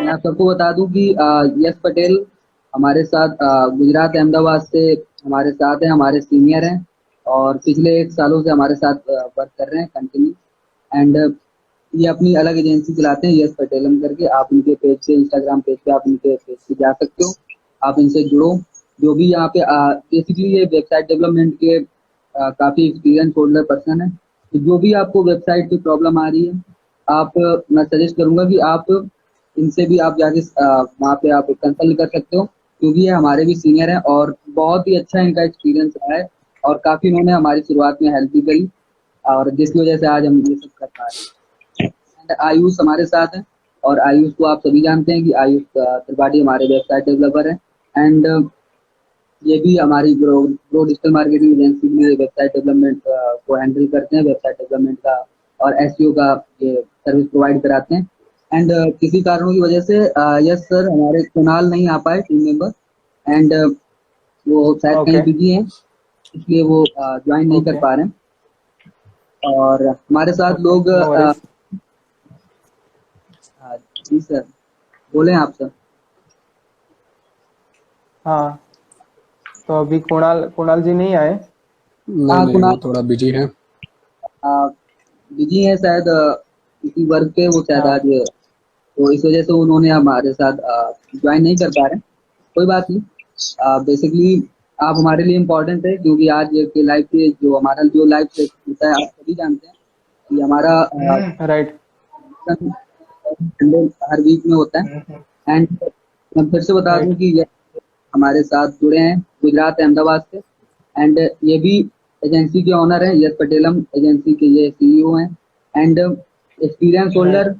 मैं आप सबको बता दूं कि यश पटेल हमारे साथ गुजरात अहमदाबाद से हमारे साथ हैं, हमारे सीनियर हैं और पिछले 1 सालों से हमारे साथ वर्क कर रहे हैं कंटिन्यू। एंड ये अपनी अलग एजेंसी चलाते हैं, यश पटेलम करके। आप उनके पेज पे, इंस्टाग्राम पेज पे, आप उनके पेज पे जा सकते हो, आप इनसे जुड़ो। जो भी यहाँ पे बेसिकली ये वेबसाइट डेवलपमेंट के काफ़ी एक्सपीरियंस होल्डर पर्सन है। तो जो भी आपको वेबसाइट की प्रॉब्लम आ रही है, आप मैं सजेस्ट करूंगा कि आप इनसे भी आप जाके वहाँ पे आप कंसल्ट कर सकते हो, क्योंकि ये हमारे भी सीनियर हैं और बहुत ही अच्छा इनका एक्सपीरियंस रहा है और काफ़ी इन्होंने हमारी शुरुआत में हेल्प भी करी और जिसकी वजह से आज हम ये सब कर पा रहे हैं। एंड आयुष हमारे साथ है और आयुष को आप सभी जानते हैं कि आयुष त्रिपाठी हमारे वेबसाइट डेवलपर है। एंड ये भी हमारी ग्रो डिजिटल मार्केटिंग एजेंसी के लिए वेबसाइट डेवलपमेंट को हैंडल करते हैं, वेबसाइट डेवलपमेंट का और एसईओ का ये सर्विस प्रोवाइड कराते हैं। एंड किसी कारणों की वजह से यस सर हमारे कुणाल नहीं आ पाए टीम मेंबर। एंड वो शायद कहीं ओके बिजी हैं, इसलिए वो ज्वाइन नहीं कर ओके पा रहे हैं। और हमारे साथ ओके, लोग नो वरीज। जी सर, बोले आप सर। हाँ, तो अभी कुणाल कुणाल जी नहीं आए। नहीं हाँ नहीं, वो कुणाल थोड़ा बिजी है। बिजी है शायद, किसी वर्क पे वो शायद हाँ आज, तो इस वजह से उन्होंने हमारे साथ ज्वाइन नहीं कर पा रहे हैं। कोई बात नहीं, बेसिकली आप हमारे लिए इम्पोर्टेंट है, क्योंकि आज के लाइव पे जो हमारा जो लाइव सेशन होता है आप सभी जानते हैं कि हमारा राइट। संडे हर वीक में होता है। एंड मैं फिर से बता दूं राइट कि ये हमारे साथ जुड़े हैं गुजरात अहमदाबाद से। एंड ये भी एजेंसी के ऑनर हैं, यश पटेलम एजेंसी के ये सीईओ हैं। And experience right. Holder,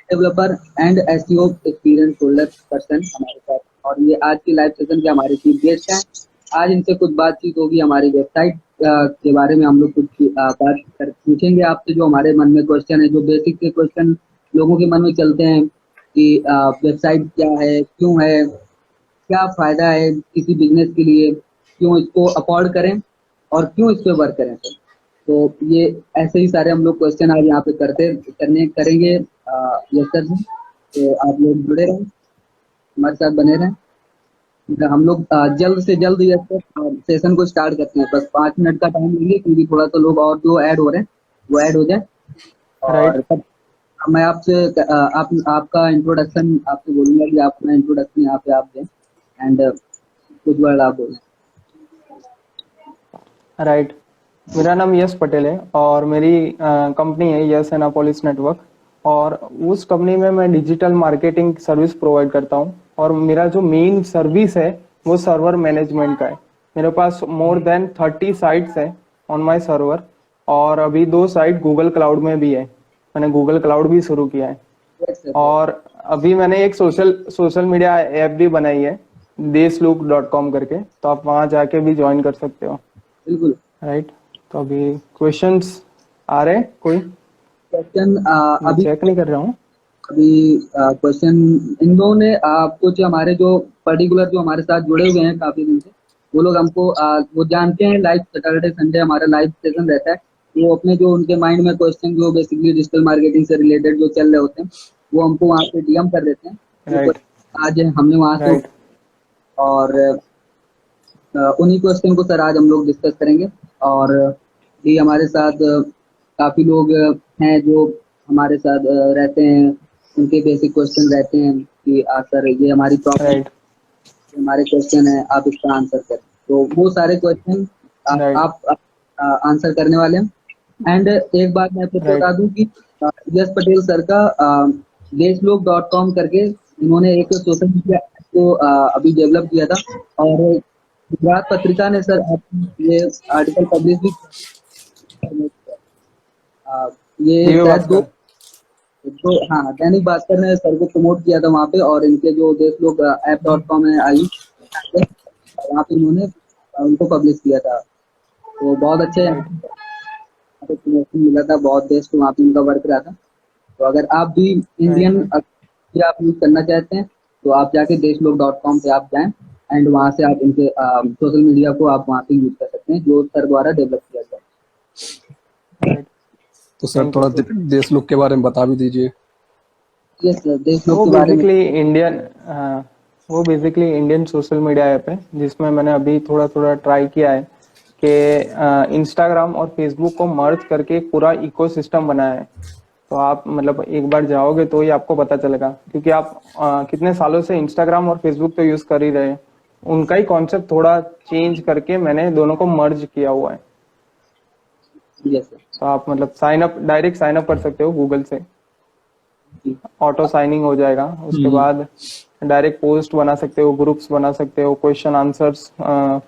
developer and SEO experience holder person हमारे साथ। और ये आज की लाइव सेशन के हमारे चीफ गेस्ट हैं। आज इनसे कुछ बातचीत होगी हमारी वेबसाइट के बारे में। हम लोग कुछ पूछेंगे आपसे, जो हमारे मन में क्वेश्चन है, जो बेसिक के क्वेश्चन लोगों के मन में चलते हैं कि वेबसाइट क्या है, क्यों है, क्या फायदा है किसी बिजनेस के लिए, क्यों इसको अफोर्ड करें और क्यों इस पे वर्क करें सर। तो ये ऐसे ही सारे हम लोग क्वेश्चन आज यहाँ पे करेंगे यस सर जी। तो आप लोग जुड़े रहें, हमारे साथ बने रहें। हम लोग जल्द से जल्द यस सर सेशन को स्टार्ट करते हैं। बस 5 मिनट का टाइम लेंगे, क्योंकि थोड़ा सा लोग और जो ऐड हो रहे हैं वो ऐड हो जाए। राइट। और तब मैं आपसे आप आपका इंट्रोडक्शन आपसे बोलूंगा कि आप अपना इंट्रोडक्शन यहाँ पे आप दें। एंड कुछ वर्ड आप बोलें। राइट, मेरा नाम यश पटेल है और मेरी कंपनी है यश एनापोलिस नेटवर्क। और उस कंपनी में मैं डिजिटल मार्केटिंग सर्विस प्रोवाइड करता हूँ और मेरा जो मेन सर्विस है वो सर्वर मैनेजमेंट का है। मेरे पास मोर देन 30 साइट्स है ऑन माय सर्वर और अभी 2 साइट गूगल क्लाउड में भी है। मैंने गूगल क्लाउड भी शुरू किया है यस सर, और अभी मैंने एक सोशल मीडिया ऐप भी बनाई है देशलूक.com करके, तो आप वहां जाके भी ज्वाइन कर सकते हो। बिल्कुल। राइट, तो अभी क्वेश्चंस आ रहे हैं कोई? क्वेश्चन मैं अभी चेक नहीं कर रहा हूँ। अभी क्वेश्चन इन लोगों ने कुछ हमारे जो पर्टिकुलर जो हमारे साथ जुड़े हुए हैं काफी दिन से, वो लोग हमको वो जानते हैं लाइव सैटरडे संडे हमारा लाइव सेशन रहता है। वो अपने जो उनके माइंड में क्वेश्चन जो बेसिकली डिजिटल मार्केटिंग से रिलेटेड जो चल रहे होते हैं, वो हमको वहाँ पे डीएम कर देते हैं। वो राइट। question आज हमने वहाँ से राइट। और उन्हीं क्वेश्चन को सर आज हम लोग डिस्कस करेंगे। और भी हमारे साथ काफी लोग हैं जो हमारे साथ रहते हैं। उनके बेसिक क्वेश्चन रहते हैं कि सर ये हमारी प्रॉब्लम, राइट। हमारे क्वेश्चन है, आप इसका आंसर करें। तो वो सारे क्वेश्चन राइट। आप आंसर करने वाले हैं। एंड एक बात मैं आपको राइट। बता दूं कि यश पटेल सर का देशलोक.com करके इन्होंने एक सोशल मीडिया को अभी डेवलप किया था। और गुजरात पत्रिका ने सर ये आर्टिकल पब्लिश भी किया। ये दिव्य शायद दो भास्कर। तो हाँ, दैनिक भास्कर ने सर को प्रमोट किया था वहाँ पे। और इनके जो देश लोग ऐप डॉट कॉम है आई, वहाँ पे इन्होंने उनको पब्लिश किया था। तो बहुत अच्छे राइट। प्रमोशन मिला था, बहुत बेस्ट वहाँ पे उनका वर्क रहा था। तो अगर आप भी राइट। इंडियन आप यूज करना चाहते हैं, तो आप जाके देशलोक.com पे आप जाएं। एंड वहाँ से आप इनके सोशल मीडिया को आप वहाँ पे यूज कर सकते हैं, जो सर द्वारा डेवलप किया गया है। राइट। तो सर थैंक यू। थोड़ा देश लोग के बारे में बता भी दीजिए। यस सर, देशमुख वो के बारे में। बेसिकली इंडियन वो basically Indian social media app है, जिसमें मैंने अभी थोड़ा थोड़ा ट्राई किया है कि इंस्टाग्राम और फेसबुक को मर्ज करके एक पूरा इकोसिस्टम बनाया है। तो आप मतलब एक बार जाओगे तो ही आपको पता चलेगा, क्योंकि आप कितने सालों से इंस्टाग्राम और फेसबुक तो यूज कर ही रहे हैं। उनका ही कॉन्सेप्ट थोड़ा चेंज करके मैंने दोनों को मर्ज किया हुआ है। Yes sir. तो आप मतलब डायरेक्ट साइन अप कर सकते हो गूगल से, जी। ऑटो साइनिंग हो जाएगा। उसके हम्म। बाद डायरेक्ट पोस्ट बना सकते हो, ग्रुप्स बना सकते हो, क्वेश्चन आंसर्स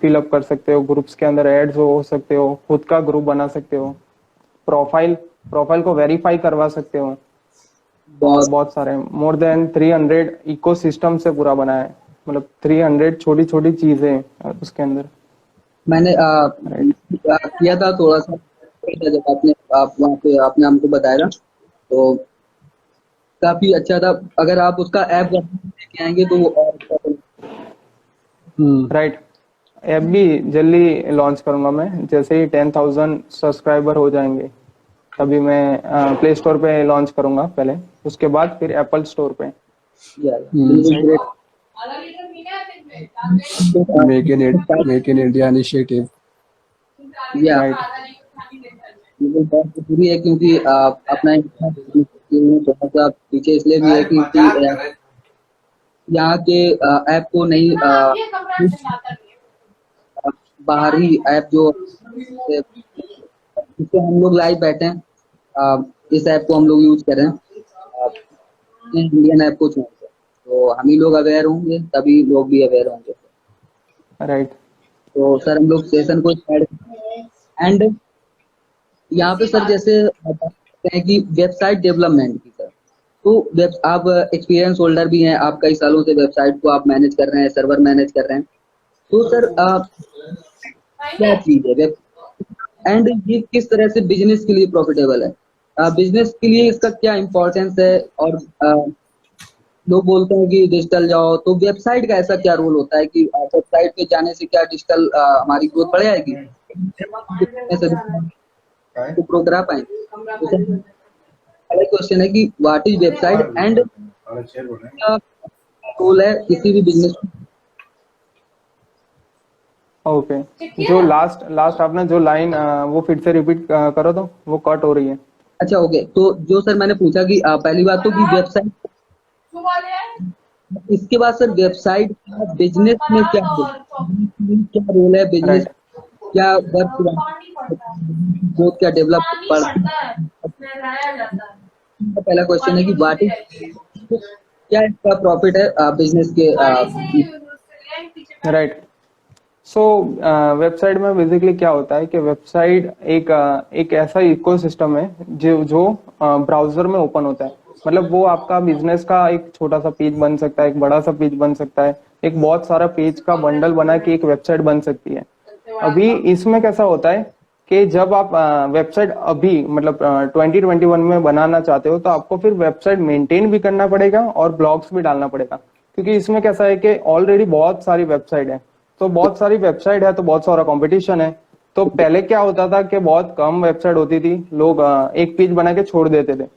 फिलअप कर सकते हो, ग्रुप्स के अंदर एड्स हो सकते हो, खुद का ग्रुप बना सकते हो, प्रोफाइल प्रोफाइल को वेरीफाई करवा सकते हो। और बहुत बहुत सारे मोर देन 300 इकोसिस्टम से पूरा बना है, मतलब 300 छोटी छोटी चीजें हैं उसके अंदर। मैंने राइट। किया था थोड़ा सा, जब आप वहाँ पे आपने हमको बताया था, तो काफी अच्छा था। अगर आप उसका ऐप लेके आएंगे तो वो और अच्छा बनेगा। हम्म। राइट। ऐप भी जल्दी लॉन्च करूंगा मैं, जैसे ही 10,000 सब्सक्राइबर हो जाएंगे तभी मैं प्ले स्टोर पे लॉन्च करूंगा पहले, उसके बाद फिर एप्पल स्टोर पे। बिल्कुल ग्रेट। तो मेक इन इंडिया इनिशिएटिव। या राइट। बिल्कुल बहुत जरूरी है, क्योंकि अपना इंडिया थोड़ा सा पीछे इसलिए भी है कि यहाँ के ऐप को नहीं, बाहरी ऐप जो जिससे हम लोग लाइव बैठे हैं, इस ऐप को हम लोग यूज कर रहे हैं, इंडियन ऐप को छोड़कर। तो हम ही लोग अवेयर होंगे तभी लोग भी अवेयर होंगे। राइट। तो सर हम लोग सेशन को स्टार्ट, एंड यहाँ पे सर जैसे बात करते हैं कि वेबसाइट डेवलपमेंट की सर, तो वेब आप एक्सपीरियंस होल्डर भी हैं, आप कई सालों से वेबसाइट को आप मैनेज कर रहे हैं, सर्वर मैनेज कर रहे हैं। तो सर क्या चीज है वेब, एंड ये किस तरह से बिजनेस के लिए प्रॉफिटेबल है, बिजनेस के लिए इसका क्या इम्पोर्टेंस है, और लोग बोलते हैं कि डिजिटल जाओ, तो वेबसाइट का ऐसा क्या रोल होता है कि वेबसाइट पे जाने से क्या डिजिटल हमारी ग्रोथ बढ़ जाएगी, ऐसे तो ग्रो करा पाएंगे। तो सर पहला क्वेश्चन है कि व्हाट इज वेबसाइट, एंड क्या रोल है किसी भी बिजनेस। ओके। जो लास्ट लास्ट आपने जो लाइन वो फिर से रिपीट करो, तो वो कट हो रही है। अच्छा ओके, तो जो सर मैंने पूछा कि पहली बात तो कि वेबसाइट, इसके बाद सर वेबसाइट का बिजनेस में क्या रोल है, बिजनेस राइट। क्या वर्क, ग्रोथ क्या डेवलप बढ़ती है। पहला क्वेश्चन है कि व्हाट इज, क्या इसका प्रॉफिट है बिजनेस के राइट। सो वेबसाइट में बेसिकली क्या होता है कि वेबसाइट एक ऐसा इकोसिस्टम है जो ब्राउजर में ओपन होता है। मतलब वो आपका बिजनेस का एक छोटा सा पेज बन सकता है, एक बड़ा सा पेज बन सकता है, एक बहुत सारा पेज का बंडल बना के एक वेबसाइट बन सकती है। अभी इसमें कैसा होता है कि जब आप वेबसाइट अभी मतलब 2021 में बनाना चाहते हो, तो आपको फिर वेबसाइट मेंटेन भी करना पड़ेगा और ब्लॉग्स भी डालना पड़ेगा, क्योंकि इसमें कैसा है कि ऑलरेडी बहुत सारी वेबसाइट है। तो बहुत सारी वेबसाइट है तो बहुत सारा कंपटीशन है। तो पहले क्या होता था कि बहुत कम वेबसाइट होती थी, लोग एक पेज बना के छोड़ देते थे।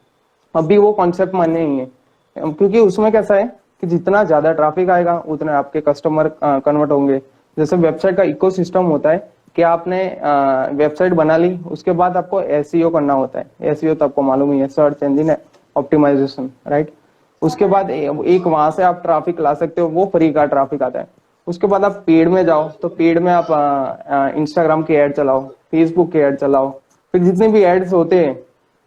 अभी वो कॉन्सेप्ट मान्य नहीं है, क्योंकि उसमें कैसा है कि जितना ज्यादा ट्रैफिक आएगा उतने आपके कस्टमर कन्वर्ट होंगे। जैसे वेबसाइट का इकोसिस्टम होता है कि आपने वेबसाइट बना ली, उसके बाद आपको एसईओ करना होता है। एसईओ तो आपको मालूम ही है, सर्च इंजन ऑप्टिमाइजेशन, राइट। उसके बाद एक वहां से आप ट्रैफिक ला सकते हो, वो फ्री का ट्रैफिक आता है। उसके बाद आप पेड में जाओ, तो पेड में आप इंस्टाग्राम के ऐड चलाओ, फेसबुक के ऐड चलाओ, फिर जितने भी एड्स होते हैं,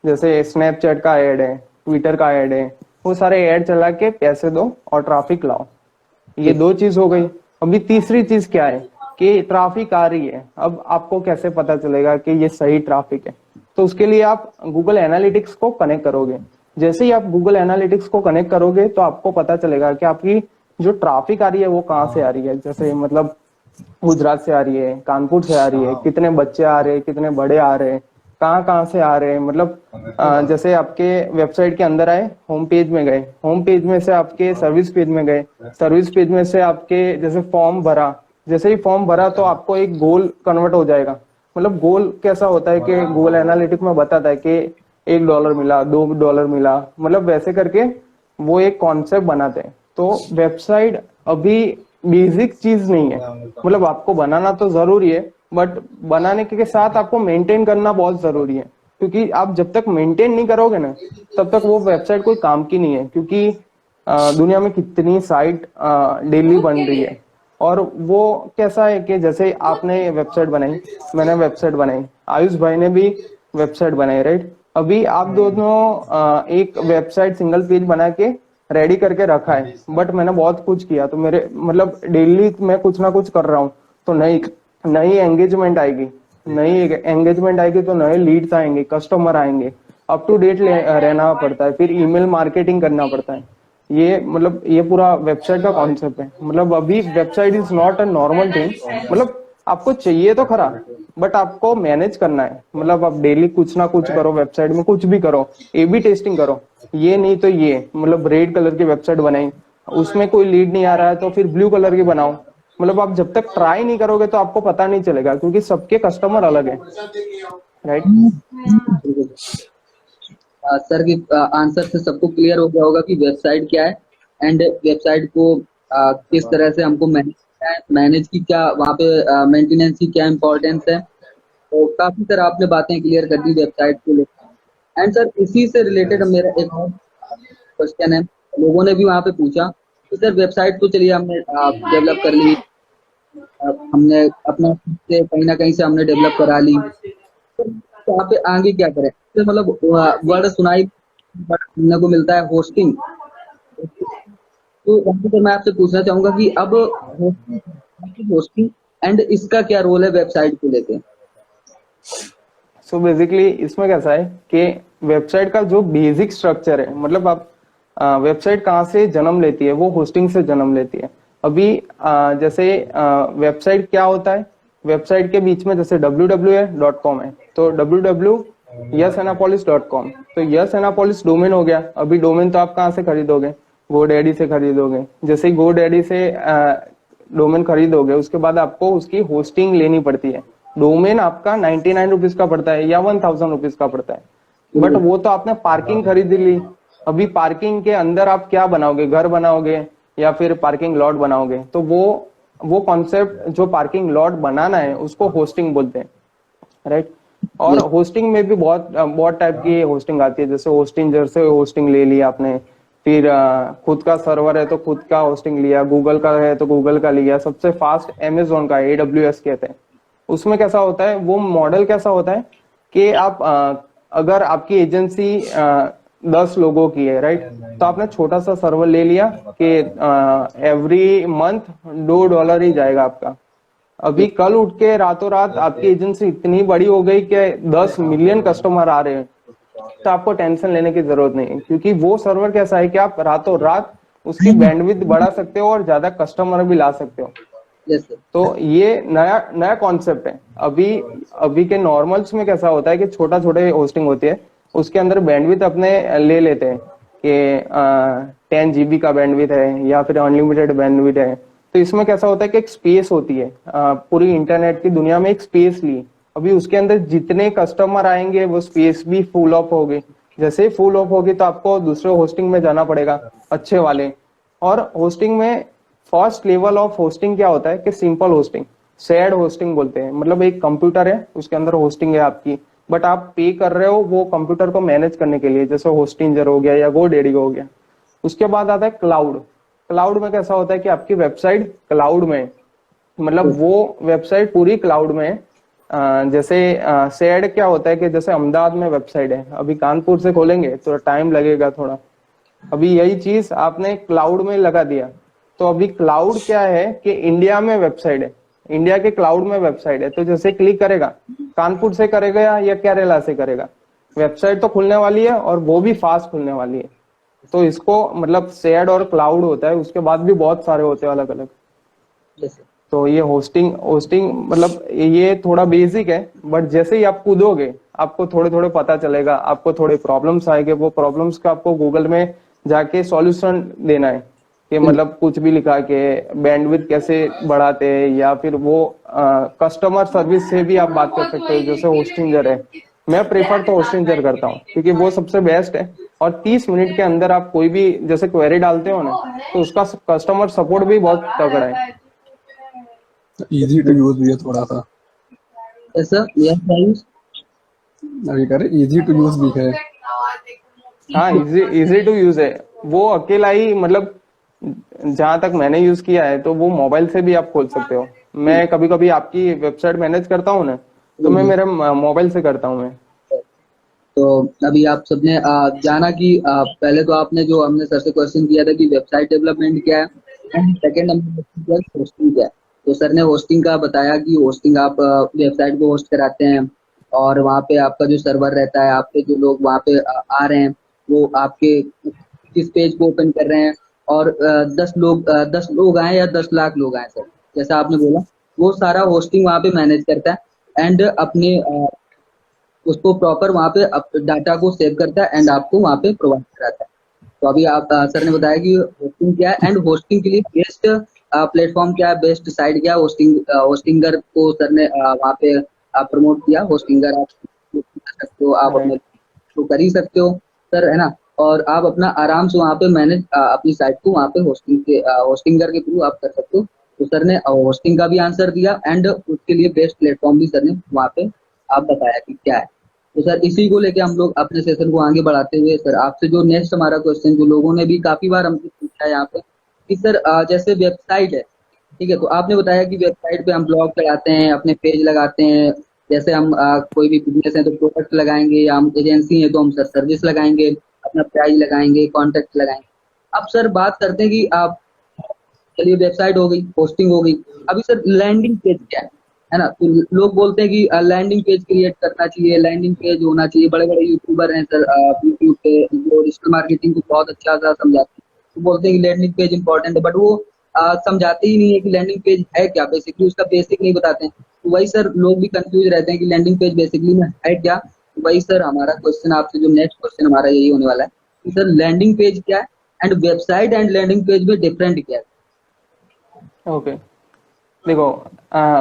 जैसे स्नैपचैट का ऐड है, ट्विटर का ऐड है, वो सारे ऐड चला के पैसे दो और ट्रैफिक लाओ। ये दो चीज हो गई। अभी तीसरी चीज क्या है कि ट्रैफिक आ रही है, अब आपको कैसे पता चलेगा कि ये सही ट्रैफिक है? तो उसके लिए आप गूगल एनालिटिक्स को कनेक्ट करोगे। जैसे ही आप गूगल एनालिटिक्स को कनेक्ट करोगे तो आपको पता चलेगा कि आपकी जो ट्रैफिक आ रही है वो कहाँ से आ रही है। जैसे मतलब गुजरात से आ रही है, कानपुर से आ रही है, कितने बच्चे आ रहे हैं, कितने बड़े आ रहे हैं, कहाँ कहाँ से आ रहे हैं। मतलब जैसे आपके वेबसाइट के अंदर आए, होम पेज में गए, होम पेज में से आपके सर्विस पेज में गए, सर्विस पेज में से आपके जैसे फॉर्म भरा, जैसे ही फॉर्म भरा तो आपको एक गोल कन्वर्ट हो जाएगा। मतलब गोल कैसा होता है कि गूगल एनालिटिक्स में बताता है कि $1 मिला, $2 मिला, मतलब वैसे करके वो एक कॉन्सेप्ट बनाते हैं। तो वेबसाइट अभी बेसिक चीज नहीं है, मतलब आपको बनाना तो जरूरी है, बट बनाने के साथ आपको मेंटेन करना बहुत जरूरी है, क्योंकि आप जब तक मेंटेन नहीं करोगे ना, तब तक वो वेबसाइट कोई काम की नहीं है। क्योंकि दुनिया में कितनी साइट डेली बन रही है, और वो कैसा है कि जैसे आपने वेबसाइट बनाई, मैंने वेबसाइट बनाई, आयुष भाई ने भी वेबसाइट बनाई, राइट। अभी आप दोनों एक वेबसाइट सिंगल पेज बना के रेडी करके रखा है, बट मैंने बहुत कुछ किया। तो मेरे मतलब डेली मैं कुछ ना कुछ कर रहा हूँ, तो नई नई एंगेजमेंट आएगी, तो नए लीड्स आएंगे, कस्टमर आएंगे, अप टू डेट रहना पड़ता है, फिर ईमेल मार्केटिंग करना पड़ता है। ये मतलब ये पूरा वेबसाइट का कॉन्सेप्ट है। मतलब अभी website is not a normal thing, मतलब आपको चाहिए तो खरा, बट आपको मैनेज करना है। मतलब आप डेली कुछ ना कुछ करो, वेबसाइट में कुछ भी करो, ए बी टेस्टिंग करो। ये नहीं तो ये, मतलब रेड कलर की वेबसाइट बनाई, उसमें कोई लीड नहीं आ रहा है तो फिर ब्लू कलर की बनाओ। मतलब आप जब तक ट्राई नहीं करोगे तो आपको पता नहीं चलेगा, क्योंकि सबके कस्टमर अलग है, राइट। सर की आंसर से सबको क्लियर हो गया होगा कि वेबसाइट क्या है एंड वेबसाइट को किस तरह से हमको मैनेज करना है, मैनेज की क्या वहाँ पे मेंटेनेंस की क्या इम्पोर्टेंस है। तो काफी सर आपने बातें क्लियर कर दी वेबसाइट को लेकर। एंड सर इसी से रिलेटेड मेरा एक और क्वेश्चन है। लोगों ने भी वहाँ पे पूछा कि सर वेबसाइट तो चलिए हमने डेवलप कर ली, हमने अपना खुद से कहीं ना कहीं से हमने डेवलप करा ली, तो यहाँ पे आगे क्या करें। तो मतलब वर्ड सुनाई सुनने को मिलता है होस्टिंग। तो वहाँ पे सर मैं आपसे पूछना चाहूंगा कि अब होस्टिंग एंड इसका क्या रोल है वेबसाइट को लेके। सो बेसिकली इसमें कैसा है कि वेबसाइट का जो बेसिक स्ट्रक्चर है, मतलब आप वेबसाइट कहाँ से जन्म लेती है, वो होस्टिंग से जन्म लेती है। अभी जैसे वेबसाइट क्या होता है, वेबसाइट के बीच में जैसे www.com है, तो www.yesenapolis.com, तो yesenapolis डोमेन हो गया। अभी डोमेन तो आप कहाँ से खरीदोगे, GoDaddy से खरीदोगे। जैसे ही GoDaddy से डोमेन खरीदोगे, उसके बाद आपको उसकी होस्टिंग लेनी पड़ती है। डोमेन आपका 99 रुपीज का पड़ता है या 1000 रुपीज का पड़ता है, बट वो तो आपने पार्किंग खरीद ली। अभी पार्किंग के अंदर आप क्या बनाओगे, घर बनाओगे या फिर पार्किंग लॉट बनाओगे, तो वो कॉन्सेप्ट जो पार्किंग लॉट बनाना है उसको होस्टिंग बोलते हैं, राइट। और होस्टिंग में भी बहुत टाइप की होस्टिंग आती है। जैसे होस्टिंजर से होस्टिंग ले लिया आपने, फिर खुद का सर्वर है तो खुद का होस्टिंग लिया, गूगल का है तो गूगल का लिया। सबसे फास्ट अमेजोन का, AWS कहते हैं। उसमें कैसा होता है, वो मॉडल कैसा होता है कि आप अगर आपकी एजेंसी 10 लोगों की है, राइट, तो आपने छोटा सा सर्वर ले लिया कि एवरी मंथ $2 ही जाएगा आपका। अभी कल उठ के रातों रात आपकी एजेंसी इतनी बड़ी हो गई कि 10 मिलियन कस्टमर आ रहे हैं, तो आपको टेंशन लेने की जरूरत नहीं है, क्योंकि वो सर्वर कैसा है कि आप रातों रात उसकी बैंडविड्थ बढ़ा सकते हो और ज्यादा कस्टमर भी ला सकते हो। तो ये नया कॉन्सेप्ट है। अभी के नॉर्मल्स में कैसा होता है कि छोटा होस्टिंग होती है, उसके अंदर बैंडविड्थ अपने ले लेते हैं कि 10 GB का बैंडविड्थ है या फिर अनलिमिटेड बैंडविड्थ है। तो इसमें कैसा होता है कि एक स्पेस होती है, पूरी इंटरनेट की दुनिया में एक स्पेस ली। अभी उसके अंदर जितने कस्टमर आएंगे वो स्पेस भी फुल ऑफ होगी। जैसे ही फुल ऑफ होगी तो आपको दूसरे होस्टिंग में जाना पड़ेगा, अच्छे वाले। और होस्टिंग में फर्स्ट लेवल ऑफ होस्टिंग क्या होता है कि सिंपल होस्टिंग, शेयर्ड होस्टिंग बोलते हैं। मतलब एक कंप्यूटर है, उसके अंदर होस्टिंग है आपकी, बट आप पे कर रहे हो वो कंप्यूटर को मैनेज करने के लिए, जैसे होस्टिंजर हो गया या GoDaddy हो गया। उसके बाद आता है क्लाउड। क्लाउड में कैसा होता है कि आपकी वेबसाइट क्लाउड में, मतलब वो वेबसाइट पूरी क्लाउड में। जैसे शेयर्ड क्या होता है कि जैसे अहमदाबाद में वेबसाइट है, अभी कानपुर से खोलेंगे तो टाइम लगेगा थोड़ा। अभी यही चीज आपने क्लाउड में लगा दिया, तो अभी क्लाउड क्या है कि इंडिया में वेबसाइट है, इंडिया के क्लाउड में वेबसाइट है। तो जैसे क्लिक करेगा, कानपुर से करेगा या केरला से करेगा, वेबसाइट तो खुलने वाली है और वो भी फास्ट खुलने वाली है। तो इसको मतलब शेयर्ड और क्लाउड होता है, उसके बाद भी बहुत सारे होते हैं अलग अलग। तो ये होस्टिंग मतलब ये थोड़ा बेसिक है, बट जैसे ही आप कूदोगे आपको थोड़े थोड़े पता चलेगा, आपको थोड़े प्रॉब्लम्स आएंगे, वो प्रॉब्लम्स का आपको गूगल में जाके सॉल्यूशन देना है कि मतलब कुछ भी लिखा के बैंडविड्थ कैसे बढ़ाते हैं, या फिर वो कस्टमर सर्विस से भी आप बात कर सकते हो, जैसे होस्टिंजर है। मैं प्रेफर तो होस्टिंजर करता हूँ क्योंकि वो सबसे बेस्ट है। और 30 मिनट के अंदर आप कोई भी जैसे क्वेरी डालते हो ना, तो उसका कस्टमर सपोर्ट भी बहुत तगड़ा है। इजी टू यूज भी है थोड़ा सा। Yes sir, yes guys. अभी कह रहे इजी टू यूज भी है। हाँ, इजी टू यूज है। वो अकेला ही मतलब जहां तक मैंने यूज किया है तो वो मोबाइल से भी आप खोल सकते हो। मैं कभी कभी आपकी वेबसाइट मैनेज करता हूँ ना, तो मैं मेरे मोबाइल से करता हूँ मैं। तो अभी आप सबने जाना कि पहले तो आपने जो हमने सर से क्वेश्चन किया था कि वेबसाइट डेवलपमेंट क्या है, एंड सेकंड हमने होस्टिंग क्या है। तो सर ने होस्टिंग का बताया कि होस्टिंग आप वेबसाइट को होस्ट कराते हैं, और वहाँ पे आपका जो सर्वर रहता है, आपके जो लोग वहाँ पे आ रहे हैं, वो आपके किस पेज को ओपन कर रहे हैं, और 10 लोग आए या 10 लाख लोग आए सर, जैसा आपने बोला, वो सारा होस्टिंग वहाँ पे मैनेज करता है, एंड अपने उसको प्रॉपर वहाँ पे डाटा को सेव करता है, एंड आपको वहाँ पे प्रोवाइड कराता है। तो अभी आप सर ने बताया कि होस्टिंग क्या है, एंड होस्टिंग के लिए बेस्ट प्लेटफॉर्म क्या है, बेस्ट साइट क्या है। होस्टिंगर को सर ने वहाँ पे प्रमोट किया। होस्टिंगर आप कर सकते हो, आप अपने तो कर ही सकते हो सर, है ना। और आप अपना आराम से वहाँ पे मैनेज अपनी साइट को वहाँ पे होस्टिंगर के थ्रू आप कर सकते हो। तो सर ने होस्टिंग का भी आंसर दिया, एंड उसके लिए बेस्ट प्लेटफॉर्म भी सर ने वहाँ पे आप बताया कि क्या है। तो सर इसी को लेके हम लोग अपने सेशन को आगे बढ़ाते हुए सर आपसे जो नेक्स्ट हमारा क्वेश्चन, जो लोगों ने भी काफी बार हमसे पूछा है यहाँ पे, कि सर जैसे वेबसाइट है, ठीक है, तो आपने बताया कि वेबसाइट पे हम ब्लॉग चलाते हैं, अपने पेज लगाते हैं। जैसे हम कोई भी बिजनेस है तो प्रोडक्ट लगाएंगे, या हम एजेंसी है तो हम सर सर्विस लगाएंगे, अपना प्राइस लगाएंगे, कॉन्टेक्ट लगाएंगे। अब सर बात करते हैं कि आप, चलिए वेबसाइट हो गई, पोस्टिंग हो गई, अभी सर लैंडिंग पेज क्या है ना। तो लोग बोलते हैं कि लैंडिंग पेज क्रिएट करना चाहिए, लैंडिंग पेज होना चाहिए। बड़े बड़े यूट्यूबर हैं सर यूट्यूब पे, जो डिजिटल मार्केटिंग को बहुत अच्छा सा समझाते हैं, तो बोलते हैं कि लैंडिंग पेज इंपॉर्टेंट है, बट वो समझाते ही नहीं है कि लैंडिंग पेज है क्या, बेसिकली उसका बेसिक नहीं बताते हैं। तो वही सर लोग भी कंफ्यूज रहते हैं कि लैंडिंग पेज बेसिकली में है क्या। तो वही सर हमारा क्वेश्चन आपसे, जो नेक्स्ट क्वेश्चन हमारा यही होने वाला है कि सर लैंडिंग पेज क्या है, and website and landing page में डिफरेंट क्या है। ओके, देखो,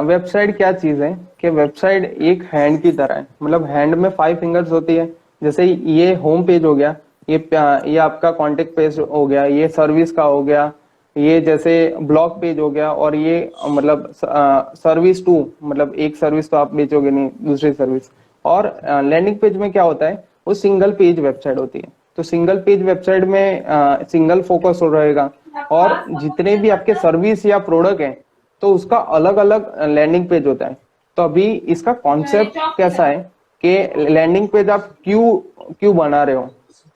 वेबसाइट क्या चीज है कि वेबसाइट एक हैंड की तरह है। मतलब हैंड में 5 फिंगर्स होती है। जैसे ये होम पेज हो गया, ये आपका कांटेक्ट पेज हो गया, ये सर्विस का हो गया, ये जैसे ब्लॉग पेज हो गया, और ये मतलब सर्विस टू, मतलब एक सर्विस तो आप बेचोगे नहीं, दूसरी सर्विस। और लैंडिंग पेज में क्या होता है, वो सिंगल पेज वेबसाइट होती है। तो सिंगल पेज वेबसाइट में सिंगल फोकस हो रहेगा, और जितने भी आपके सर्विस या प्रोडक्ट हैं तो उसका अलग अलग लैंडिंग पेज होता है। तो अभी इसका कॉन्सेप्ट कैसा है कि लैंडिंग पेज आप क्यों क्यों बना रहे हो।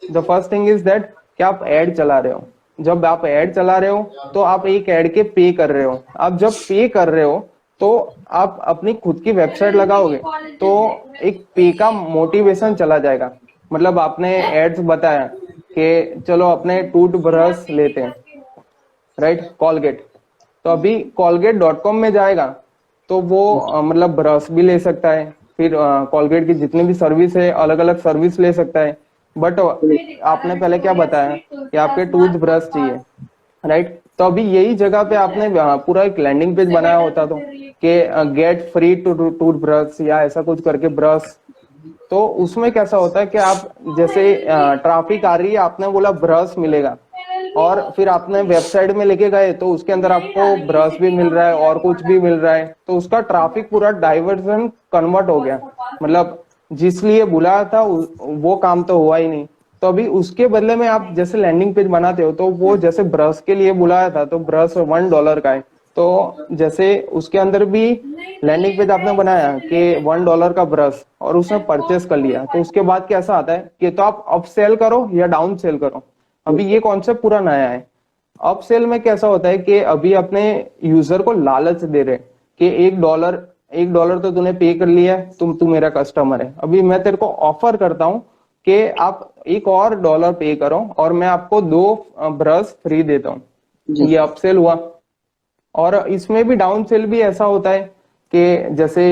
The first thing is that कि आप एड चला रहे हो। जब आप एड चला रहे हो तो आप एक एड के पे कर रहे हो। आप जब पे कर रहे हो तो आप अपनी खुद की वेबसाइट लगाओगे, तो एक पे का मोटिवेशन चला जाएगा। मतलब आपने एड्स बताया कि चलो अपने टूथ ब्रश लेते हैं, राइट, कॉलगेट। तो अभी colgate.com में जाएगा तो वो मतलब ब्रश भी ले सकता है, फिर कॉलगेट की जितनी भी सर्विस है अलग अलग सर्विस ले सकता है। बट आपने पहले क्या बताया कि आपके टूथ ब्रश चाहिए, राइट। तो अभी यही जगह पे आपने पूरा एक लैंडिंग पेज बनाया होता तो कि गेट फ्री टूथ ब्रश या ऐसा कुछ करके ब्रश। तो उसमें कैसा होता है कि आप जैसे ट्रैफिक आ रही है, आपने बोला ब्रश मिलेगा, और फिर आपने वेबसाइट में लेके गए तो उसके अंदर आपको ब्रश भी मिल रहा है और कुछ भी मिल रहा है, तो उसका ट्रैफिक पूरा डाइवर्जन कन्वर्ट हो गया। मतलब जिस लिए बुलाया था वो काम तो हुआ ही नहीं। तो अभी उसके बदले में आप जैसे लैंडिंग पेज बनाते हो, तो वो जैसे ब्रश के लिए बुलाया था तो ब्रश $1 का है, तो जैसे उसके अंदर भी लैंडिंग पेज आपने बनाया कि $1 का ब्रश, और उसने परचेस कर लिया, तो उसके बाद कैसा आता है कि तो आप अप सेल करो या डाउन सेल करो। अभी ये कॉन्सेप्ट पूरा नया है। अप सेल में कैसा होता है कि अभी अपने यूजर को लालच दे रहे कि $1 तो तूने पे कर लिया है, तू मेरा कस्टमर है, अभी मैं तेरे को ऑफर करता हूँ कि आप एक और $1 पे करो और मैं आपको 2 ब्रश फ्री देता हूँ। ये अप सेल हुआ। और इसमें भी डाउन सेल भी ऐसा होता है कि जैसे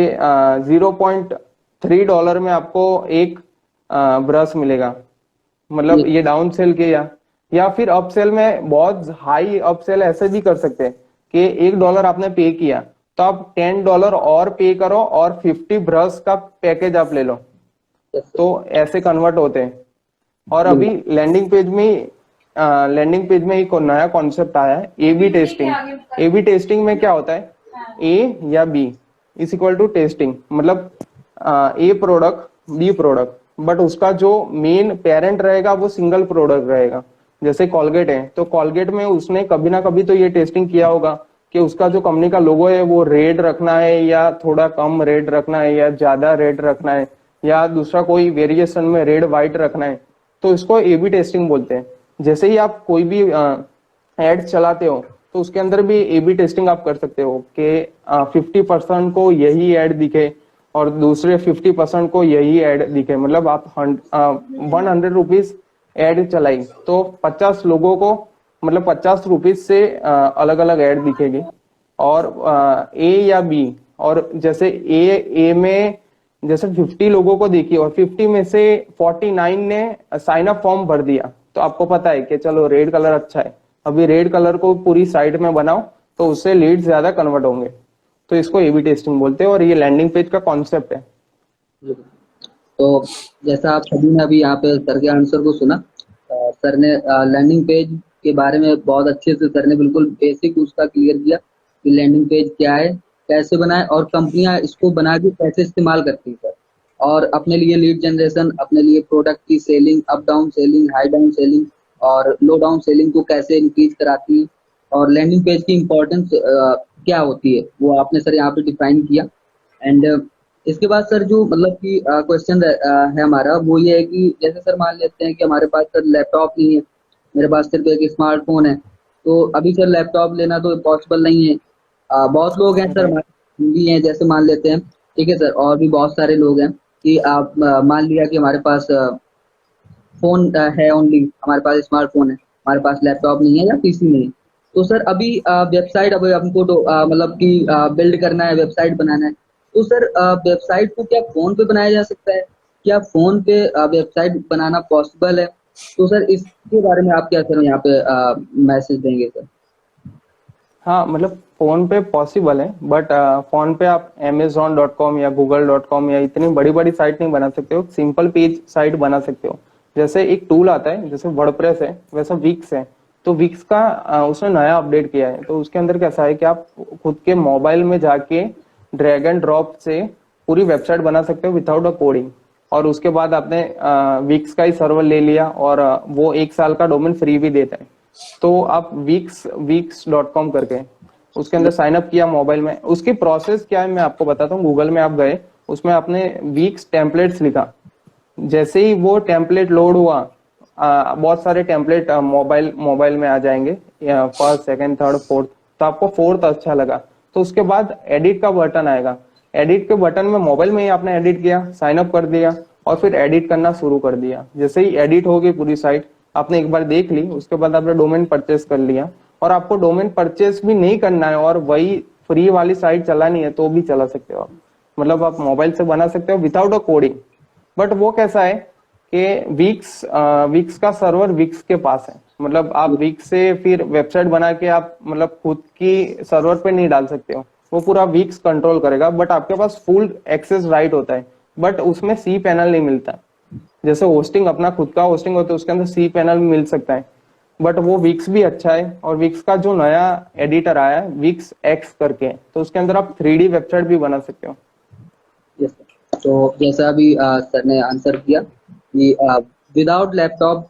$0.3 में आपको एक ब्रश मिलेगा। मतलब ये डाउन सेल के या फिर अप सेल में बहुत हाई अप सेल ऐसे भी कर सकते हैं कि $1 आपने पे किया तो आप $10 और पे करो और 50 ब्रश का पैकेज आप ले लो। तो ऐसे कन्वर्ट होते हैं। और अभी लैंडिंग पेज में एक नया कॉन्सेप्ट आया है, A B testing. A B testing में क्या होता है, ए या B is equal to testing, मतलब A product B product, but उसका जो मेन पेरेंट रहेगा वो सिंगल प्रोडक्ट रहेगा। जैसे कॉलगेट है, तो कॉलगेट में उसने कभी ना कभी तो ये टेस्टिंग किया होगा कि उसका जो कंपनी का लोगो है वो रेड रखना है या थोड़ा कम रेड रखना है या ज्यादा रेड रखना है या दूसरा कोई वेरिएशन में रेड व्हाइट रखना है, तो इसको ए बी टेस्टिंग बोलते हैं। जैसे ही आप कोई भी एड चलाते हो तो उसके अंदर भी ए बी टेस्टिंग आप कर सकते हो कि 50% को यही एड दिखे और दूसरे 50% को यही एड दिखे। मतलब आप 100 रुपीज एड चलाई तो 50 लोगों को मतलब 50 रुपीज से अलग अलग एड दिखेगी। और ए या बी, और जैसे ए में जैसे 50 लोगों को देखी और 50 में से 49 ने साइन अप फॉर्म भर दिया, तो आपको पता है कि चलो रेड कलर अच्छा है, अभी रेड कलर को पूरी साइड में बनाओ तो उससे लीड ज्यादा कन्वर्ट होंगे। तो इसको ए बी टेस्टिंग बोलते हैं और ये लैंडिंग पेज का कॉन्सेप्ट है। तो जैसा आप सभी ने अभी यहाँ पे सर के आंसर को सुना, सर ने लैंडिंग पेज के बारे में बहुत अच्छे से सर ने बिल्कुल बेसिक उसका क्लियर किया कि लैंडिंग पेज क्या है, कैसे बनाए और कंपनियां इसको बना के कैसे इस्तेमाल करती है सर। और अपने लिए लीड जनरेशन, अपने लिए प्रोडक्ट की selling, up down selling, high down selling और लो डाउन सेलिंग को कैसे इंक्रीज कराती है और लैंडिंग पेज की इम्पोर्टेंस क्या होती है वो आपने सर यहाँ पे डिफाइन किया। एंड इसके बाद सर जो मतलब कि क्वेश्चन है हमारा वो ये है कि जैसे सर मान लेते हैं कि हमारे पास सर लैपटॉप नहीं है, मेरे पास सिर्फ एक स्मार्टफोन है, तो अभी सर लैपटॉप लेना तो पॉसिबल नहीं है। बहुत लोग हैं सर, भी हैं जैसे मान लेते हैं, ठीक है सर, और भी बहुत सारे लोग हैं कि आप मान लिया कि हमारे पास फोन है, ओनली हमारे पास स्मार्टफोन है, हमारे पास लैपटॉप नहीं है या पीसी नहीं है। तो सर अभी वेबसाइट अभी हमको तो मतलब कि बिल्ड करना है, वेबसाइट बनाना है, तो सर वेबसाइट को क्या फोन पे बनाया जा सकता है? क्या फोन पे वेबसाइट बनाना पॉसिबल है? तो सर इसके बारे में आप क्या सर यहाँ पे मैसेज देंगे सर? हाँ, मतलब फोन पे पॉसिबल है, बट फोन पे आप amazon.com या google.com या इतनी बड़ी बड़ी साइट नहीं बना सकते हो, सिंपल पेज साइट बना सकते हो। जैसे एक टूल आता है, जैसे वर्डप्रेस है वैसा विक्स है, तो विक्स का उसने नया अपडेट किया है, तो उसके अंदर कैसा है कि आप खुद के मोबाइल में जाके ड्रैग एंड ड्रॉप से पूरी वेबसाइट बना सकते हो विदाउट अ कोडिंग। और उसके बाद आपने विक्स का ही सर्वर ले लिया और वो 1 साल का डोमेन फ्री भी देता है, तो आप wix.com करके उसके अंदर साइन अप किया मोबाइल में। उसकी प्रोसेस क्या है मैं आपको बताता हूँ। गूगल में आप गए, उसमें आपने विक्स टेम्पलेट्स लिखा, जैसे ही वो टेम्पलेट लोड हुआ बहुत सारे टेम्पलेट मोबाइल में आ जाएंगे, फर्स्ट सेकंड थर्ड फोर्थ, तो आपको फोर्थ अच्छा लगा तो उसके बाद एडिट का बटन आएगा। एडिट के बटन में मोबाइल में ही आपने एडिट किया, साइन अप कर दिया और फिर एडिट करना शुरू कर दिया। जैसे ही एडिट हो गई पूरी साइट, आपने एक बार देख ली, उसके बाद आपने डोमेन परचेस कर लिया। और आपको डोमेन परचेस भी नहीं करना है और वही फ्री वाली साइट चलानी है तो भी चला सकते हो आप, मतलब आप मोबाइल से बना सकते हो विदाउट अ कोडिंग। बट वो कैसा है कि विक्स का सर्वर विक्स के पास है, मतलब आप विक्स से फिर वेबसाइट बना के आप मतलब खुद की सर्वर पे नहीं डाल सकते हो, वो पूरा विक्स कंट्रोल करेगा। बट आपके पास फुल एक्सेस राइट होता है, बट उसमें सी पैनल नहीं मिलता। जैसे होस्टिंग अपना खुद का होस्टिंग होता है उसके अंदर सी पैनल मिल सकता है, बट वो विक्स भी अच्छा है। और विक्स का जो नया एडिटर आया है विक्स एक्स करके, तो उसके अंदर आप 3D वेबसाइट भी बना सकते हो। Yes sir. तो जैसा अभी सर ने आंसर किया कि विदाउट लैपटॉप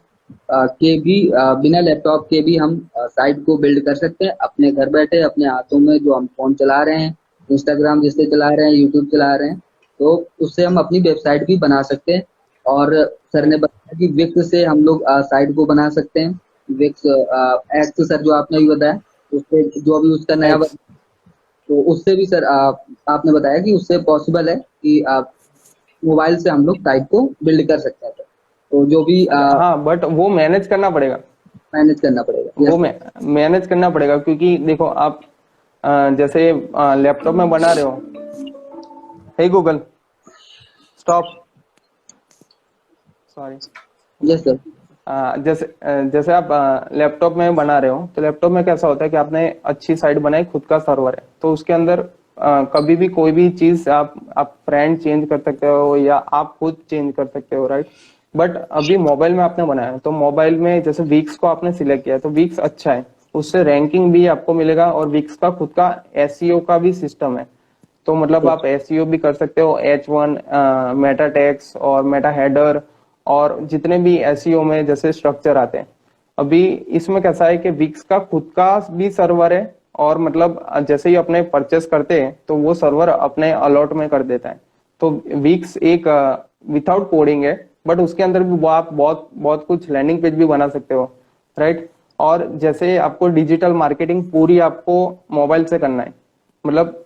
के भी बिना लैपटॉप के भी हम साइट को बिल्ड कर सकते हैं अपने घर बैठे, अपने हाथों में जो हम फोन चला रहे हैं, इंस्टाग्राम जिससे चला रहे हैं, यूट्यूब चला रहे हैं, तो उससे हम अपनी वेबसाइट भी बना सकते हैं। और सर ने बताया कि विक्स से हम लोग साइट को बना सकते हैं। विक्स एक्स सर जो आपने भी बताया, उससे जो अभी उसका नया तो उससे भी सर आपने बताया कि उससे पॉसिबल है कि आप मोबाइल से हम लोग साइट को बिल्ड कर सकते हैं सर। तो जो भी हाँ, बट वो मैनेज करना पड़ेगा, मैनेज करना पड़ेगा। वो मैनेज करना पड़ेगा, क्योंकि देखो आप जैसे लैपटॉप में बना रहे हो, hey Google stop, sorry, yes sir. जैसे आप लैपटॉप में बना रहे हो, तो लैपटॉप में कैसा होता है कि आपने अच्छी साइट बनाई, खुद का सर्वर है, तो उसके अंदर कभी भी कोई भी चीज आप फ्रेंड चेंज कर सकते हो या आप खुद चेंज कर सकते हो, राइट। बट अभी मोबाइल में आपने बनाया है, तो मोबाइल में जैसे वीक्स को आपने सिलेक्ट किया तो वीक्स अच्छा है, उससे रैंकिंग भी आपको मिलेगा, और वीक्स का खुद का एसईओ का भी सिस्टम है। तो मतलब आप एसईओ भी कर सकते हो, H1, मेटा टैग्स और मेटा हेडर, और जितने भी एसईओ में जैसे स्ट्रक्चर आते हैं। अभी इसमें कैसा है कि विक्स का खुद का भी सर्वर है, और मतलब जैसे ही अपने परचेस करते हैं तो वो सर्वर अपने अलॉट में कर देता है। तो विक्स एक विदाउट कोडिंग है, बट उसके अंदर भी वो आप बहुत बहुत कुछ लैंडिंग पेज भी बना सकते हो, राइट। और जैसे आपको डिजिटल मार्केटिंग पूरी आपको मोबाइल से करना है, मतलब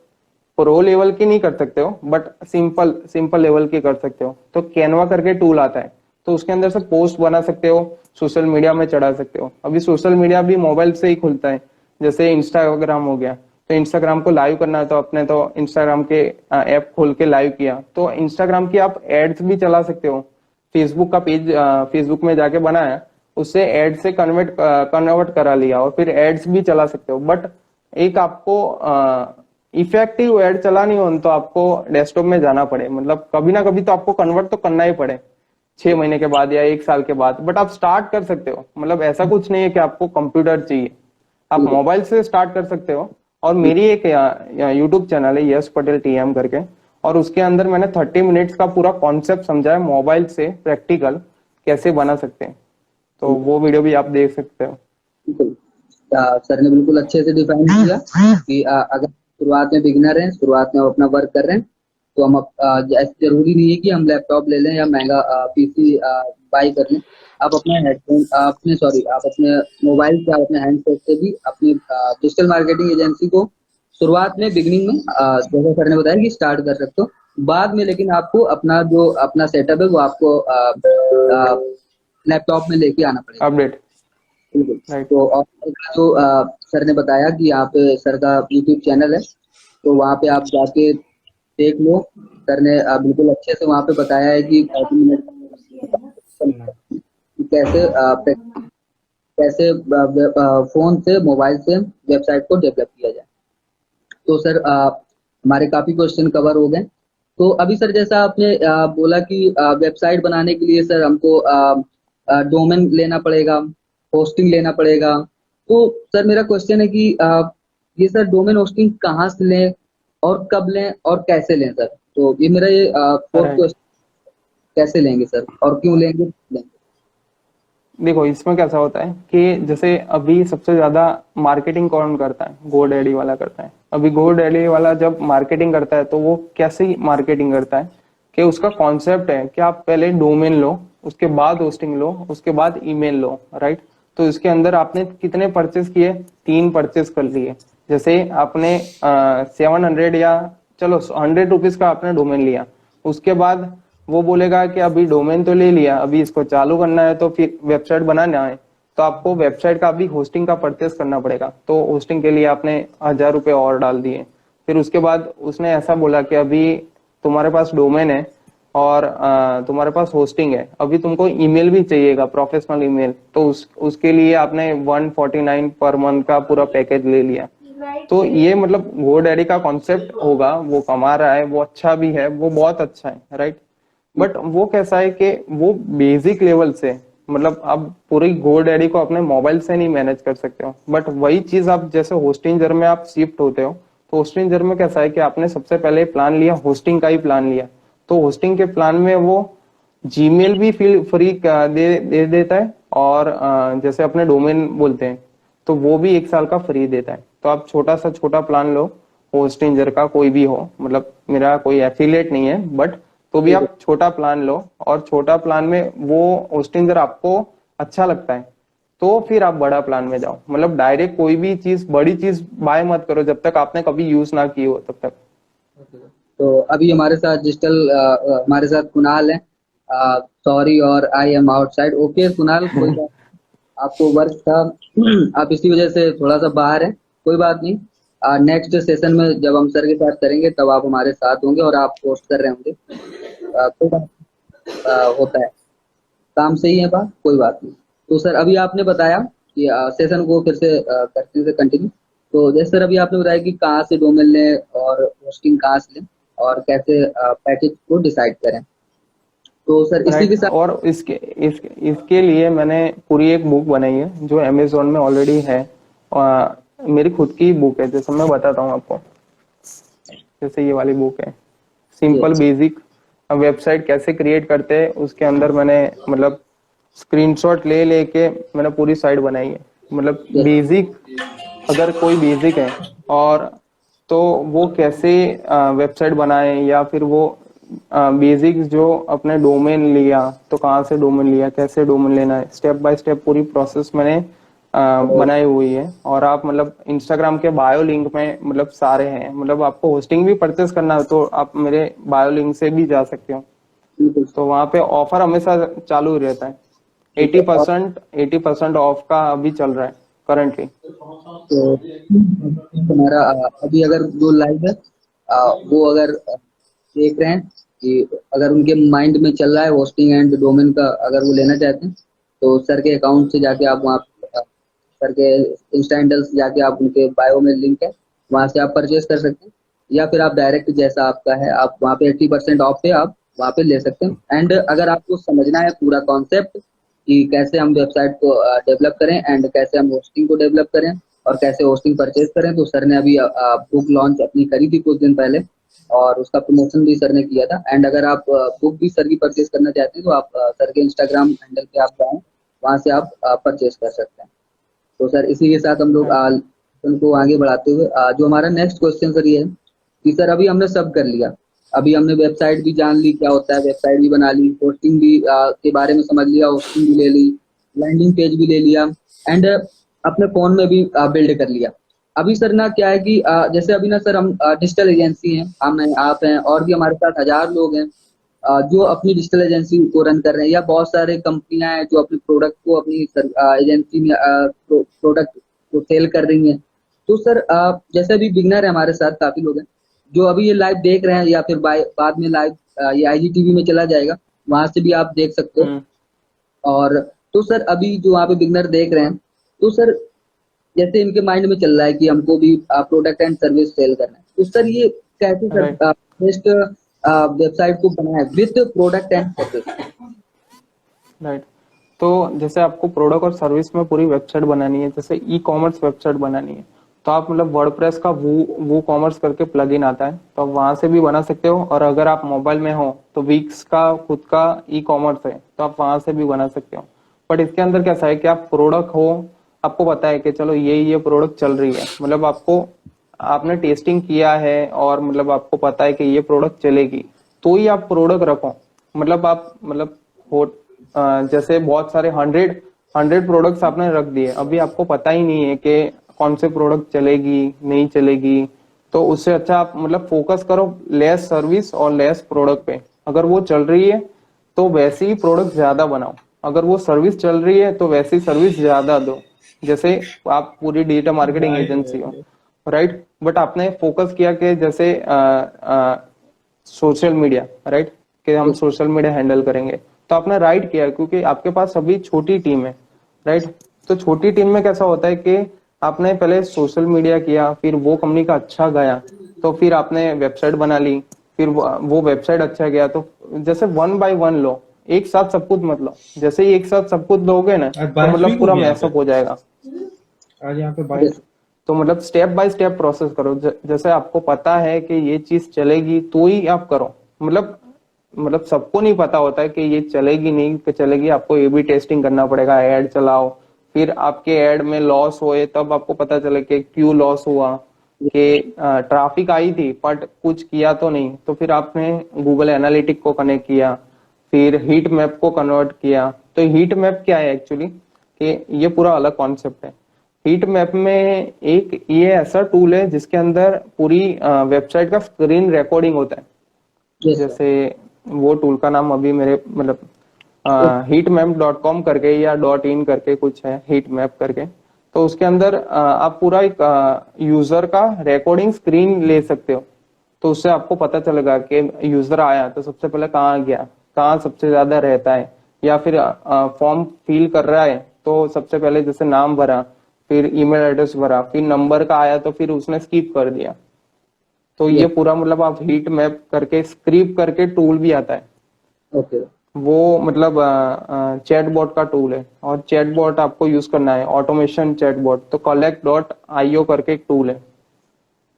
प्रो लेवल की नहीं कर सकते हो, बट सिंपल सिंपल लेवल की कर सकते हो, तो कैनवा करके टूल आता है, तो उसके अंदर से पोस्ट बना सकते हो, सोशल मीडिया में चढ़ा सकते हो। अभी सोशल मीडिया भी मोबाइल से ही खुलता है, जैसे इंस्टाग्राम हो गया, तो इंस्टाग्राम को लाइव करना है तो अपने तो इंस्टाग्राम के ऐप खोल के लाइव किया, तो इंस्टाग्राम की आप एड्स भी चला सकते हो। फेसबुक का पेज फेसबुक में जाके बनाया, उससे एड से कन्वर्ट करा लिया, और फिर एड्स भी चला सकते हो। बट एक आपको इफेक्टिव एड चलानी हो तो आपको डेस्कटॉप में जाना पड़े, मतलब कभी ना कभी तो आपको कन्वर्ट तो करना ही पड़े, 6 महीने के बाद या 1 साल के बाद। बट आप स्टार्ट कर सकते हो, मतलब ऐसा कुछ नहीं है कि आपको कंप्यूटर चाहिए, आप मोबाइल से स्टार्ट कर सकते हो। और मेरी एक यूट्यूब चैनल है यश पटेल टीएम करके, और उसके अंदर मैंने 30 मिनट्स का पूरा कॉन्सेप्ट समझा है, मोबाइल से प्रैक्टिकल कैसे बना सकते हैं, तो वो वीडियो भी आप देख सकते हो। बिल्कुल। सर ने बिल्कुल अच्छे से डिफाइन किया कि अगर शुरुआत में बिगिनर हैं, शुरुआत में अपना वर्क कर रहे हैं, तो हम जरूरी नहीं है कि हम लैपटॉप ले लें या महंगा पीसी बाई कर लें। आप अपने हेडफोन अपने सॉरी आप अपने मोबाइल से, आप अपने हैंडसेट से भी अपनी डिजिटल मार्केटिंग एजेंसी को शुरुआत में बिगिनिंग में जैसे सर ने बताया कि स्टार्ट कर सकते हो। बाद में लेकिन आपको अपना जो अपना सेटअप है वो आपको लैपटॉप में लेके आना पड़ेगा। अपडेट, बिल्कुल। राइट। तो और जो सर ने बताया कि यहाँ पे सर का यूट्यूब चैनल है, तो वहाँ पे आप जाके देख लो। सर ने बिल्कुल अच्छे से वहाँ पे बताया है कि 30 मिनट कैसे कैसे फोन से, मोबाइल से वेबसाइट को डेवलप किया जाए। तो सर हमारे काफी क्वेश्चन कवर हो गए। तो अभी सर जैसा आपने बोला कि वेबसाइट बनाने के लिए सर हमको डोमेन लेना पड़ेगा, होस्टिंग लेना पड़ेगा। तो सर मेरा क्वेश्चन है कि ये सर डोमेन होस्टिंग कहाँ से लें और कब लें और कैसे लें सर? तो ये मेरा ये फोर्थ राइट, क्वेश्चन, कैसे लेंगे सर और क्यों लेंगे? देखो इसमें कैसा होता है कि जैसे अभी सबसे ज्यादा मार्केटिंग कौन करता है, गोडैडी वाला करता है। अभी गोडैडी वाला जब मार्केटिंग करता है तो वो कैसे मार्केटिंग करता है कि उसका कॉन्सेप्ट है कि आप पहले डोमेन लो, उसके बाद होस्टिंग लो, उसके बाद ईमेल लो, राइट। तो इसके अंदर आपने कितने परचेस किए, 3 परचेस कर लिए। जैसे आपने 700 या चलो 100 रुपीज का आपने डोमेन लिया, उसके बाद वो बोलेगा कि अभी डोमेन तो ले लिया, अभी इसको चालू करना है, तो फिर वेबसाइट बनाना है, तो आपको वेबसाइट का भी होस्टिंग का परचेस करना पड़ेगा। तो होस्टिंग के लिए आपने 1000 रुपये और डाल दिए। फिर उसके बाद उसने ऐसा बोला कि अभी तुम्हारे पास डोमेन है और तुम्हारे पास होस्टिंग है, अभी तुमको ईमेल भी चाहिएगा, प्रोफेशनल ईमेल, तो उसके लिए आपने 149 पर मंथ का पूरा पैकेज ले लिया। तो ये मतलब GoDaddy का कॉन्सेप्ट होगा, वो कमा रहा है, वो अच्छा भी है, वो बहुत अच्छा है, राइट। बट वो कैसा है कि वो बेसिक लेवल से, मतलब आप पूरी GoDaddy को अपने मोबाइल से नहीं मैनेज कर सकते हो। बट वही चीज आप जैसे होस्टिंजर में आप शिफ्ट होते हो, तो होस्टिंजर में कैसा है कि आपने सबसे पहले प्लान लिया, होस्टिंग का ही प्लान लिया, तो होस्टिंग के प्लान में वो जीमेल भी फ्री दे देता है, और जैसे अपने डोमेन बोलते हैं तो वो भी 1 साल का फ्री देता है। तो आप छोटा सा छोटा प्लान लो, होस्टिंजर का कोई भी हो, मतलब मेरा कोई एफिलिएट नहीं है, बट तो भी आप छोटा प्लान लो, और छोटा प्लान में वो होस्टिंजर आपको अच्छा लगता है तो फिर आप बड़ा प्लान में जाओ। मतलब डायरेक्ट कोई भी चीज, बड़ी चीज बाय मत करो जब तक आपने कभी यूज ना की हो तब तक। तो अभी हमारे साथ डिजिटल हमारे साथ कुणाल है। सॉरी और I am outside. Okay Kunal, कोई बात, आपको वर्क था आप इसी वजह से थोड़ा सा बाहर है, कोई बात नहीं। नेक्स्ट सेशन में जब हम सर के साथ करेंगे तब आप हमारे साथ होंगे और आप पोस्ट कर रहे होंगे। कोई बात होता है, काम सही है बात, कोई बात नहीं। तो सर अभी आपने बताया कि सेशन को फिर से करते हैं कंटिन्यू। तो जैसे सर अभी आपने बताया कि कहाँ से डोमेन लें और होस्टिंग कहाँ से लें और कैसे पैकेज को डिसाइड करें। तो सर इसी के राइट। साथ और इसके लिए मैंने पूरी एक बुक बनाई है जो अमेजोन में ऑलरेडी है। मेरी खुद की बुक है, जैसे मैं बताता हूँ आपको। जैसे ये वाली बुक है, जी सिंपल बेसिक वेबसाइट कैसे क्रिएट करते हैं, उसके अंदर मैंने मतलब स्क्रीनशॉट ले लेके मैंने पूरी साइट बनाई है। मतलब जी बेसिक, अगर कोई बेसिक है और तो वो कैसे वेबसाइट बनाए, या फिर वो बेसिक जो अपने डोमेन लिया तो कहाँ से डोमेन लिया, कैसे डोमेन लेना है, स्टेप बाय स्टेप पूरी प्रोसेस मैंने तो बनाई हुई है। और आप मतलब इंस्टाग्राम के बायो लिंक में मतलब सारे हैं। मतलब आपको होस्टिंग भी परचेस करना है तो आप मेरे बायो लिंक से भी जा सकते हो। बिल्कुल तो वहां पे ऑफर हमेशा चालू ही रहता है। ठीक है। और 80% ऑफ का अभी चल रहा है करंटली। तो हमारा अभी अगर जो लाइव है वो अगर देख रहे हैं कि अगर उनके माइंड में चल रहा है होस्टिंग एंड डोमेन का, अगर वो लेना चाहते हैं तो सर के अकाउंट से जाके आप वहाँ सर के इंस्टा हैंडल से जाके आप उनके बायो में लिंक है, वहाँ से आप परचेज कर सकते हैं। या फिर आप डायरेक्ट जैसा आपका है आप वहाँ पे 80% ऑफ पे आप वहाँ पे ले सकते हैं। एंड अगर आपको समझना है पूरा कॉन्सेप्ट कि कैसे हम वेबसाइट को डेवलप करें एंड कैसे हम होस्टिंग को डेवलप करें और कैसे होस्टिंग परचेज करें, तो सर ने अभी बुक लॉन्च अपनी करी थी कुछ दिन पहले, और उसका प्रमोशन भी सर ने किया था। एंड अगर आप बुक भी सर की परचेज करना चाहते हैं तो आप सर के इंस्टाग्राम हैंडल पे आप जाएं, वहाँ से आप परचेज कर सकते हैं। तो सर इसी के साथ हम लोग उनको आगे बढ़ाते हुए जो हमारा नेक्स्ट क्वेश्चन सर ये है कि सर अभी हमने सब कर लिया, अभी हमने वेबसाइट भी जान ली क्या होता है, वेबसाइट भी बना ली, होस्टिंग भी के बारे में समझ लिया, होस्टिंग भी ले ली, लैंडिंग पेज भी ले लिया, एंड अपने फोन में भी बिल्ड कर लिया। अभी सर ना क्या है कि जैसे अभी ना सर हम डिजिटल एजेंसी हैं, हम हैं, आप हैं, और भी हमारे साथ 1000 लोग हैं जो अपनी डिजिटल एजेंसी को रन कर रहे हैं, या बहुत सारे कंपनियां हैं जो अपने प्रोडक्ट को अपनी एजेंसी में प्रोडक्ट को सेल कर रही हैं। तो सर जैसे अभी बिगनर है हमारे साथ काफी लोग हैं जो अभी ये लाइव देख रहे हैं, या फिर बाद में लाइव ये IGTV में चला जाएगा, वहां से भी आप देख सकते हो। हम्म। और तो सर अभी जो वहाँ पे बिगनर देख रहे हैं, तो सर जैसे इनके माइंड में चल रहा है कि हमको भी प्रोडक्ट एंड सर्विस सेल करना है, तो सर ये कैसे सर राइट। बेस्ट वेबसाइट को बनाए with product and service. Right. तो जैसे आपको प्रोडक्ट और सर्विस में पूरी वेबसाइट बनानी है, जैसे ई कॉमर्स वेबसाइट बनानी है, तो आप मतलब वर्डप्रेस का वो कॉमर्स करके प्लगइन आता है, तो आप वहां से भी बना सकते हो। और अगर आप मोबाइल में हो तो वीक्स का खुद का ई कॉमर्स है, तो आप वहां से भी बना सकते हो। बट इसके अंदर कैसा है कि आप प्रोडक्ट हो, आपको पता है कि चलो ये प्रोडक्ट चल रही है, मतलब आपने टेस्टिंग किया है और मतलब आपको पता है कि ये प्रोडक्ट चलेगी, तो ही आप प्रोडक्ट रखो। मतलब आप मतलब हो जैसे बहुत सारे 100 प्रोडक्ट्स आपने रख दिए, अभी आपको पता ही नहीं है कि कौन से प्रोडक्ट चलेगी नहीं चलेगी, तो उससे अच्छा आप मतलब फोकस करो लेस सर्विस और लेस प्रोडक्ट पे। अगर वो चल रही है तो वैसे ही प्रोडक्ट ज्यादा बनाओ, अगर वो सर्विस चल रही है तो वैसी सर्विस ज्यादा दो। जैसे आप पूरी डिजिटल मार्केटिंग एजेंसी हो, राइट, बट आपने फोकस किया कि जैसे सोशल मीडिया, राइट, कि हम सोशल मीडिया हैंडल करेंगे, तो आपने राइट किया क्योंकि आपके पास अभी छोटी टीम है, राइट। तो छोटी टीम में कैसा होता है कि आपने पहले सोशल मीडिया किया, फिर वो कंपनी का अच्छा गया तो फिर आपने वेबसाइट बना ली, फिर वो वेबसाइट अच्छा गया तो जैसे 1 बाय 1 लो, एक साथ सब कुछ मत लो। जैसे ही एक साथ सब कुछ लोगे ना आज तो बारिश हुई मतलब खूब पूरा यहाँ पे। मैसअप हो जाएगा। आज यहाँ पे बारिश। तो मतलब स्टेप बाय स्टेप प्रोसेस करो। जैसे आपको पता है कि ये चीज चलेगी तो ही आप करो। मतलब सबको नहीं पता होता है कि ये चलेगी नहीं कि चलेगी, आपको ए बी टेस्टिंग करना पड़ेगा, एड चलाओ, फिर आपके एड में लॉस होए तब आपको पता चले कि क्यों लॉस हुआ, कि ट्रैफिक आई थी बट कुछ किया तो नहीं, तो फिर आपने गूगल एनालिटिक को कनेक्ट किया, फिर हीट मैप को कन्वर्ट किया। तो हीट मैप क्या है एक्चुअली, कि ये पूरा अलग कॉन्सेप्ट है। हीट मैप में एक ये ऐसा टूल है जिसके अंदर पूरी वेबसाइट का स्क्रीन रिकॉर्डिंग होता है। Yes sir. जैसे वो टूल का नाम अभी मेरे मतलब heatmap.com करके या .in करके कुछ है, हीट मैप करके। तो उसके अंदर आप पूरा एक यूजर का रिकॉर्डिंग स्क्रीन ले सकते हो। तो उससे आपको पता चलेगा कि यूजर आया तो सबसे पहले कहाँ गया, कहाँ सबसे ज्यादा रहता है, या फिर फॉर्म फिल कर रहा है तो सबसे पहले जैसे नाम भरा, फिर ईमेल एड्रेस भरा, फिर नंबर का आया तो फिर उसने स्किप कर दिया। तो ये यस पूरा मतलब आप हीट मैप करके स्क्रिप करके टूल भी आता है। ओके। वो मतलब चैटबॉट का टूल है, और चैटबॉट आपको यूज करना है, ऑटोमेशन चैटबॉट। तो collect.io करके एक टूल है,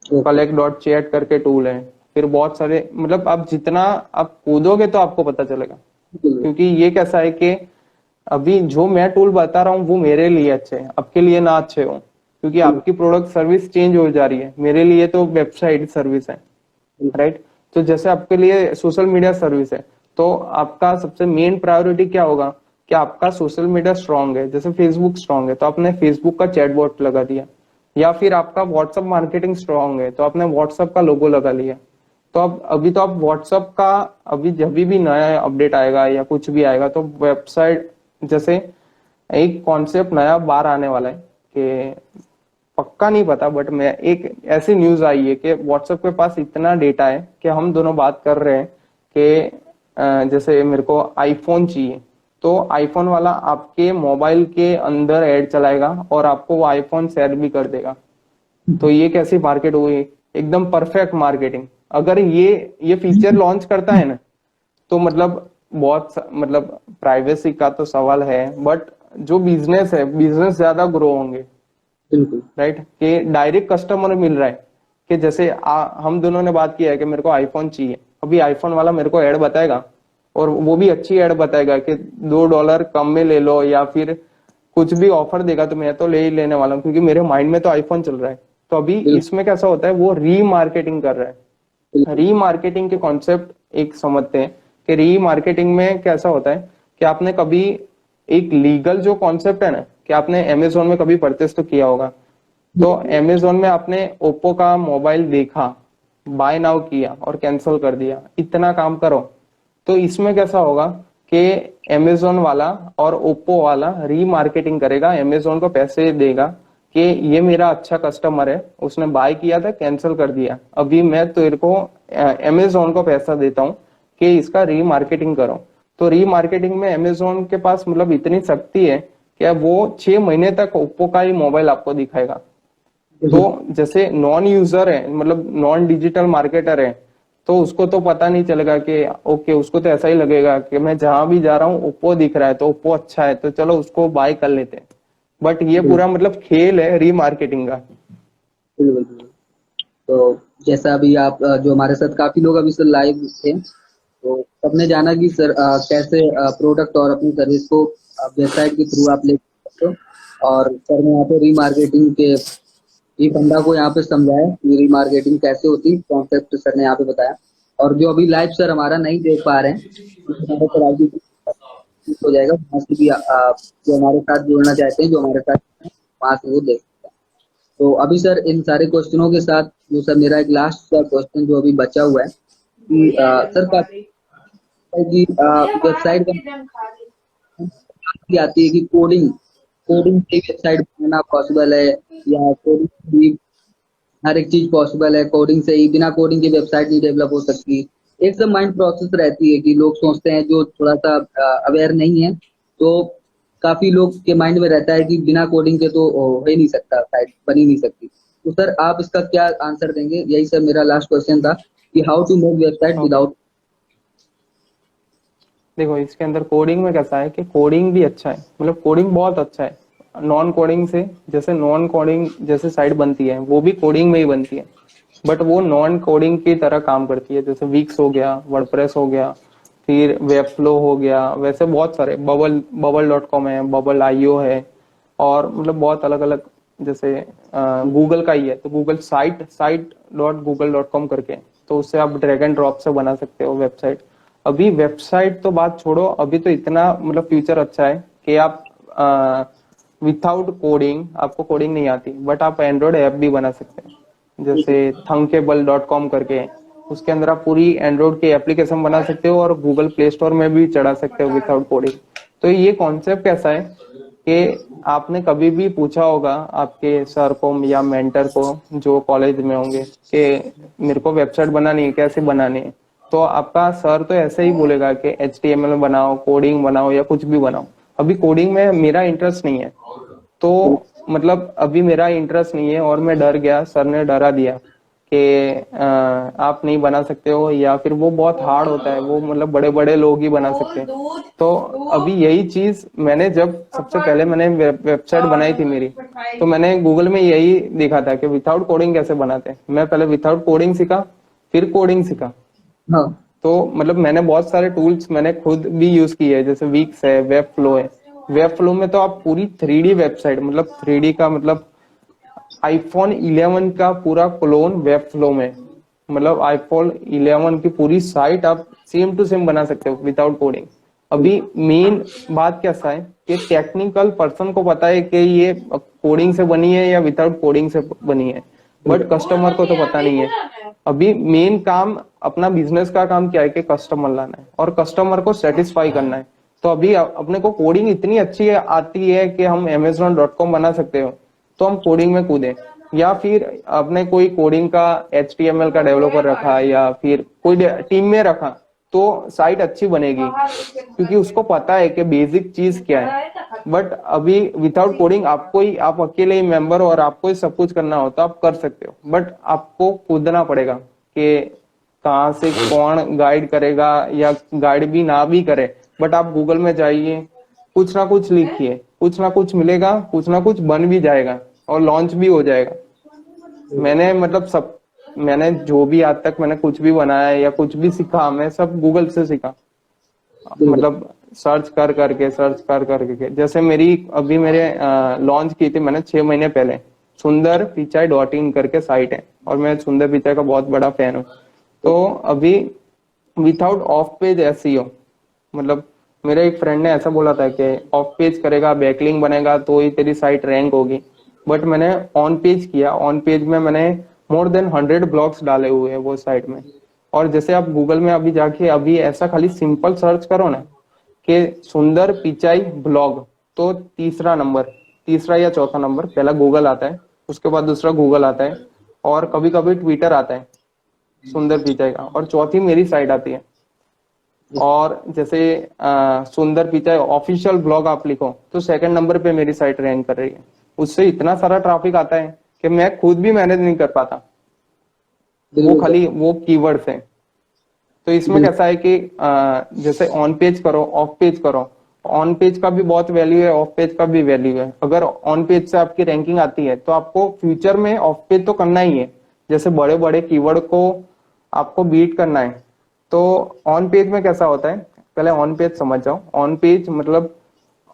ओके। collect.chat करके टूल है। फिर बहुत सारे, मतलब आप जितना आप कूदोगे तो आपको पता चलेगा। बिल्कुल। क्योंकि ये कैसा है कि अभी जो मैं टूल बता रहा हूँ वो मेरे लिए अच्छे हैं, आपके लिए ना अच्छे हो, क्योंकि आपकी प्रोडक्ट सर्विस चेंज हो जा रही है। मेरे लिए तो वेबसाइट सर्विस है, राइट। तो जैसे आपके लिए सोशल मीडिया सर्विस है, तो आपका सबसे मेन प्रायोरिटी क्या होगा कि आपका सोशल मीडिया स्ट्रांग है, जैसे फेसबुक स्ट्रांग है तो आपने फेसबुक का चैटबॉट लगा दिया, या फिर आपका व्हाट्सएप मार्केटिंग स्ट्रांग है तो आपने व्हाट्सएप का लोगो लगा लिया। तो अब अभी तो आप व्हाट्सएप का, अभी जब भी नया अपडेट आएगा या कुछ भी आएगा तो वेबसाइट, जैसे एक कॉन्सेप्ट नया बाहर आने वाला है कि पक्का नहीं पता, बट मैं एक ऐसी न्यूज आई है कि व्हाट्सएप के पास इतना डेटा है कि हम दोनों बात कर रहे हैं कि जैसे मेरे को आईफोन चाहिए, तो आईफोन वाला आपके मोबाइल के अंदर ऐड चलाएगा और आपको वो आईफोन शेयर भी कर देगा। तो ये कैसी मार्केट हुई, एकदम परफेक्ट मार्केटिंग। अगर ये फीचर लॉन्च करता है ना, तो मतलब मतलब प्राइवेसी का तो सवाल है, बट जो बिजनेस है, बिजनेस ज्यादा ग्रो होंगे, बिल्कुल। राइट। कि डायरेक्ट कस्टमर मिल रहा है, कि जैसे हम दोनों ने बात किया है कि मेरे को आईफोन चाहिए, अभी आईफोन वाला मेरे को ऐड बताएगा, और वो भी अच्छी ऐड बताएगा कि $2 कम में ले लो, या फिर कुछ भी ऑफर देगा तो मैं तो ले ही लेने वाला हूँ, क्योंकि मेरे माइंड में तो आईफोन चल रहा है। तो अभी बिल्कुल। इसमें कैसा होता है, वो रीमार्केटिंग कर रहा है। बिल्कुल। रीमार्केटिंग के कॉन्सेप्ट एक समझते हैं कि रीमार्केटिंग में कैसा होता है कि आपने कभी एक लीगल जो कॉन्सेप्ट है ना, कि आपने अमेजोन में कभी परचेस तो किया होगा, तो अमेजोन में आपने ओप्पो का मोबाइल देखा, बाय नाउ किया और कैंसिल कर दिया, इतना काम करो। तो इसमें कैसा होगा कि अमेजोन वाला और ओप्पो वाला रीमार्केटिंग करेगा, अमेजोन को पैसे देगा कि ये मेरा अच्छा कस्टमर है, उसने बाय किया था कैंसिल कर दिया, अभी मैं तेरे को अमेजोन को पैसा देता हूँ कि इसका रीमार्केटिंग करो। तो रीमार्केटिंग में अमेजोन के पास मतलब इतनी शक्ति है कि वो 6 महीने तक ओप्पो का ही मोबाइल आपको दिखाएगा। तो जैसे नॉन यूजर है, मतलब नॉन डिजिटल मार्केटर है, तो उसको तो पता नहीं चलेगा कि ओके, उसको तो ऐसा ही लगेगा कि मैं जहां भी जा रहा हूँ ओप्पो दिख रहा है तो ओप्पो अच्छा है, तो चलो उसको बाय कर लेते हैं। बट ये पूरा मतलब खेल है रीमार्केटिंग का। बिल्कुल। तो जैसा अभी आप जो हमारे साथ काफी लोग अभी सर लाइव थे, तो सबने जाना कि सर कैसे प्रोडक्ट और अपनी सर्विस को वेबसाइट के थ्रू आप ले सकते हो। और सर ने यहाँ पे रीमार्केटिंग के ये फंडा को यहाँ पे समझाया कि रीमार्केटिंग कैसे होती, कॉन्सेप्ट सर ने यहाँ पे बताया। और जो अभी लाइव सर हमारा नहीं देख पा रहे हैं, तो हमारे सर आगे हो जाएगा, वहाँ से भी जो हमारे साथ जुड़ना चाहते हैं, जो हमारे साथ हैं, वहाँ से वो देख सकते हैं। तो अभी सर इन सारे क्वेश्चनों के साथ जो सर मेरा एक लास्ट क्वेश्चन जो अभी बचा हुआ है कि सर की वेबसाइट की आती है कि कोडिंग कोडिंग से वेबसाइट बनाना पॉसिबल है, या कोडिंग भी हर एक चीज पॉसिबल है, कोडिंग से ही, बिना कोडिंग की वेबसाइट नहीं डेवलप हो सकती। एक सब माइंड प्रोसेस रहती है कि लोग सोचते हैं, जो थोड़ा सा अवेयर नहीं है, तो काफी लोग के माइंड में रहता है कि बिना कोडिंग के तो हो ही नहीं सकता, साइट बन ही नहीं सकती। तो सर आप इसका क्या आंसर देंगे? यही सर मेरा लास्ट क्वेश्चन था कि how to make website okay, without. देखो इसके अंदर कोडिंग में कैसा है कि कोडिंग भी अच्छा है, मतलब कोडिंग बहुत अच्छा है नॉन कोडिंग से। जैसे नॉन कोडिंग जैसे साइट बनती है वो भी कोडिंग में ही बनती है, बट वो नॉन कोडिंग की तरह काम करती है। जैसे विक्स हो गया, वर्डप्रेस हो गया, फिर वेबफ्लो हो गया, वैसे बहुत सारे बबल.com है, बबल आईओ है, और मतलब बहुत अलग अलग। जैसे गूगल का ही है तो गूगल site.google.com करके, तो उससे आप ड्रैग एंड ड्रॉप से बना सकते हो वेबसाइट। अभी वेबसाइट तो बात छोड़ो, अभी तो इतना मतलब फ्यूचर अच्छा है कि आप विथआउट कोडिंग, आपको कोडिंग नहीं आती बट आप एंड्रॉइड ऐप भी बना सकते हैं। जैसे thunkable.com करके है, उसके अंदर आप पूरी एंड्रॉइड की एप्लीकेशन बना सकते हो और गूगल प्ले स्टोर में भी चढ़ा सकते हो विथआउट कोडिंग। तो ये कॉन्सेप्ट कैसा है कि आपने कभी भी पूछा होगा आपके सर को या मेंटर को जो कॉलेज में होंगे कि मेरे को वेबसाइट बनानी है, कैसे बनानी है, तो आपका सर तो ऐसे ही बोलेगा कि HTML बनाओ, कोडिंग बनाओ या कुछ भी बनाओ। अभी कोडिंग में मेरा इंटरेस्ट नहीं है, तो मतलब अभी मेरा इंटरेस्ट नहीं है और मैं डर गया, सर ने डरा दिया कि आप नहीं बना सकते हो, या फिर वो बहुत हार्ड होता है, वो मतलब बड़े बड़े लोग ही बना सकते हैं। तो अभी यही चीज मैंने जब सबसे पहले मैंने वेबसाइट बनाई थी मेरी, तो मैंने गूगल में यही देखा था कि विदाउट कोडिंग कैसे बनाते हैं। मैं पहले विदाउट कोडिंग सीखा, फिर कोडिंग सीखा। हाँ तो मतलब मैंने बहुत सारे टूल्स मैंने खुद भी यूज किए हैं, जैसे वीक्स है, वेब फ्लो है। वेब फ्लो में तो आप पूरी 3D वेबसाइट, मतलब 3D का मतलब आईफोन 11 का पूरा क्लोन वेब फ्लो में, मतलब आईफोन 11 की पूरी साइट आप सेम टू सेम बना सकते हो विदाउट कोडिंग। अभी मेन बात कैसा है कि टेक्निकल पर्सन को पता है कि ये कोडिंग से बनी है या विदाउट कोडिंग से बनी है, बट कस्टमर को तो पता नहीं है। अभी मेन काम अपना बिजनेस का काम क्या है कि कस्टमर लाना है और कस्टमर को सेटिस्फाई करना है। तो अभी अपने को कोडिंग इतनी अच्छी आती है कि हम amazon.com बना सकते हो, तो हम कोडिंग में कूदें। या फिर आपने कोई कोडिंग का HTML का डेवलपर रखा या फिर कोई टीम में रखा, तो साइट अच्छी बनेगी, क्योंकि उसको पता है कि बेसिक चीज क्या है। बट अभी विदाउट कोडिंग आपको ही, आप अकेले ही मेंबर और आपको ही सब कुछ करना हो तो आप कर सकते हो, बट आपको कूदना पड़ेगा कि कहाँ से कौन गाइड करेगा, या गाइड भी ना भी करे, बट आप गूगल में जाइए, कुछ ना कुछ लिखिए, कुछ ना कुछ मिलेगा, कुछ ना कुछ बन भी जाएगा और लॉन्च भी हो जाएगा। मैंने मतलब सब, मैंने जो भी आज तक मैंने कुछ भी बनाया या कुछ भी सीखा, मैं सब गूगल से सीखा। मतलब सर्च कर करके, जैसे मेरी अभी मेरे लॉन्च की थी मैंने 6 महीने पहले, sundarpichai.in करके साइट है, और मैं सुंदर पिचाई का बहुत बड़ा फैन हूँ। तो अभी विदाउट ऑफ पेज एसईओ, मतलब मेरे एक फ्रेंड ने ऐसा बोला था कि ऑफ पेज करेगा, बैकलिंक बनेगा तो ही तेरी साइट रैंक होगी, बट मैंने ऑन पेज किया। ऑन पेज में मैंने मोर देन 100 ब्लॉग्स डाले हुए हैं वो साइट में। और जैसे आप गूगल में अभी जाके अभी ऐसा खाली सिंपल सर्च करो ना कि सुंदर पिचाई ब्लॉग, तो तीसरा या चौथा नंबर, पहला गूगल आता है, उसके बाद दूसरा गूगल आता है, और कभी कभी ट्विटर आता है सुंदर पिचाई का, और चौथी मेरी साइट आती है। और जैसे सुंदर पिचाई ऑफिशियल ब्लॉग आप लिखो तो सेकंड नंबर पे मेरी साइट रैंक कर रही है। उससे इतना सारा ट्रैफिक आता है कि मैं खुद भी मैनेज नहीं कर पाता, वो खाली वो कीवर्ड्स हैं। तो इसमें कैसा है कि जैसे ऑन पेज करो, ऑफ पेज करो, ऑन पेज का भी बहुत वैल्यू है, ऑफ पेज का भी वैल्यू है। अगर ऑन पेज से आपकी रैंकिंग आती है तो आपको फ्यूचर में ऑफ पेज तो करना ही है, जैसे बड़े बड़े कीवर्ड को आपको बीट करना है। तो ऑन पेज में कैसा होता है, पहले ऑन पेज समझ जाओ। ऑन पेज मतलब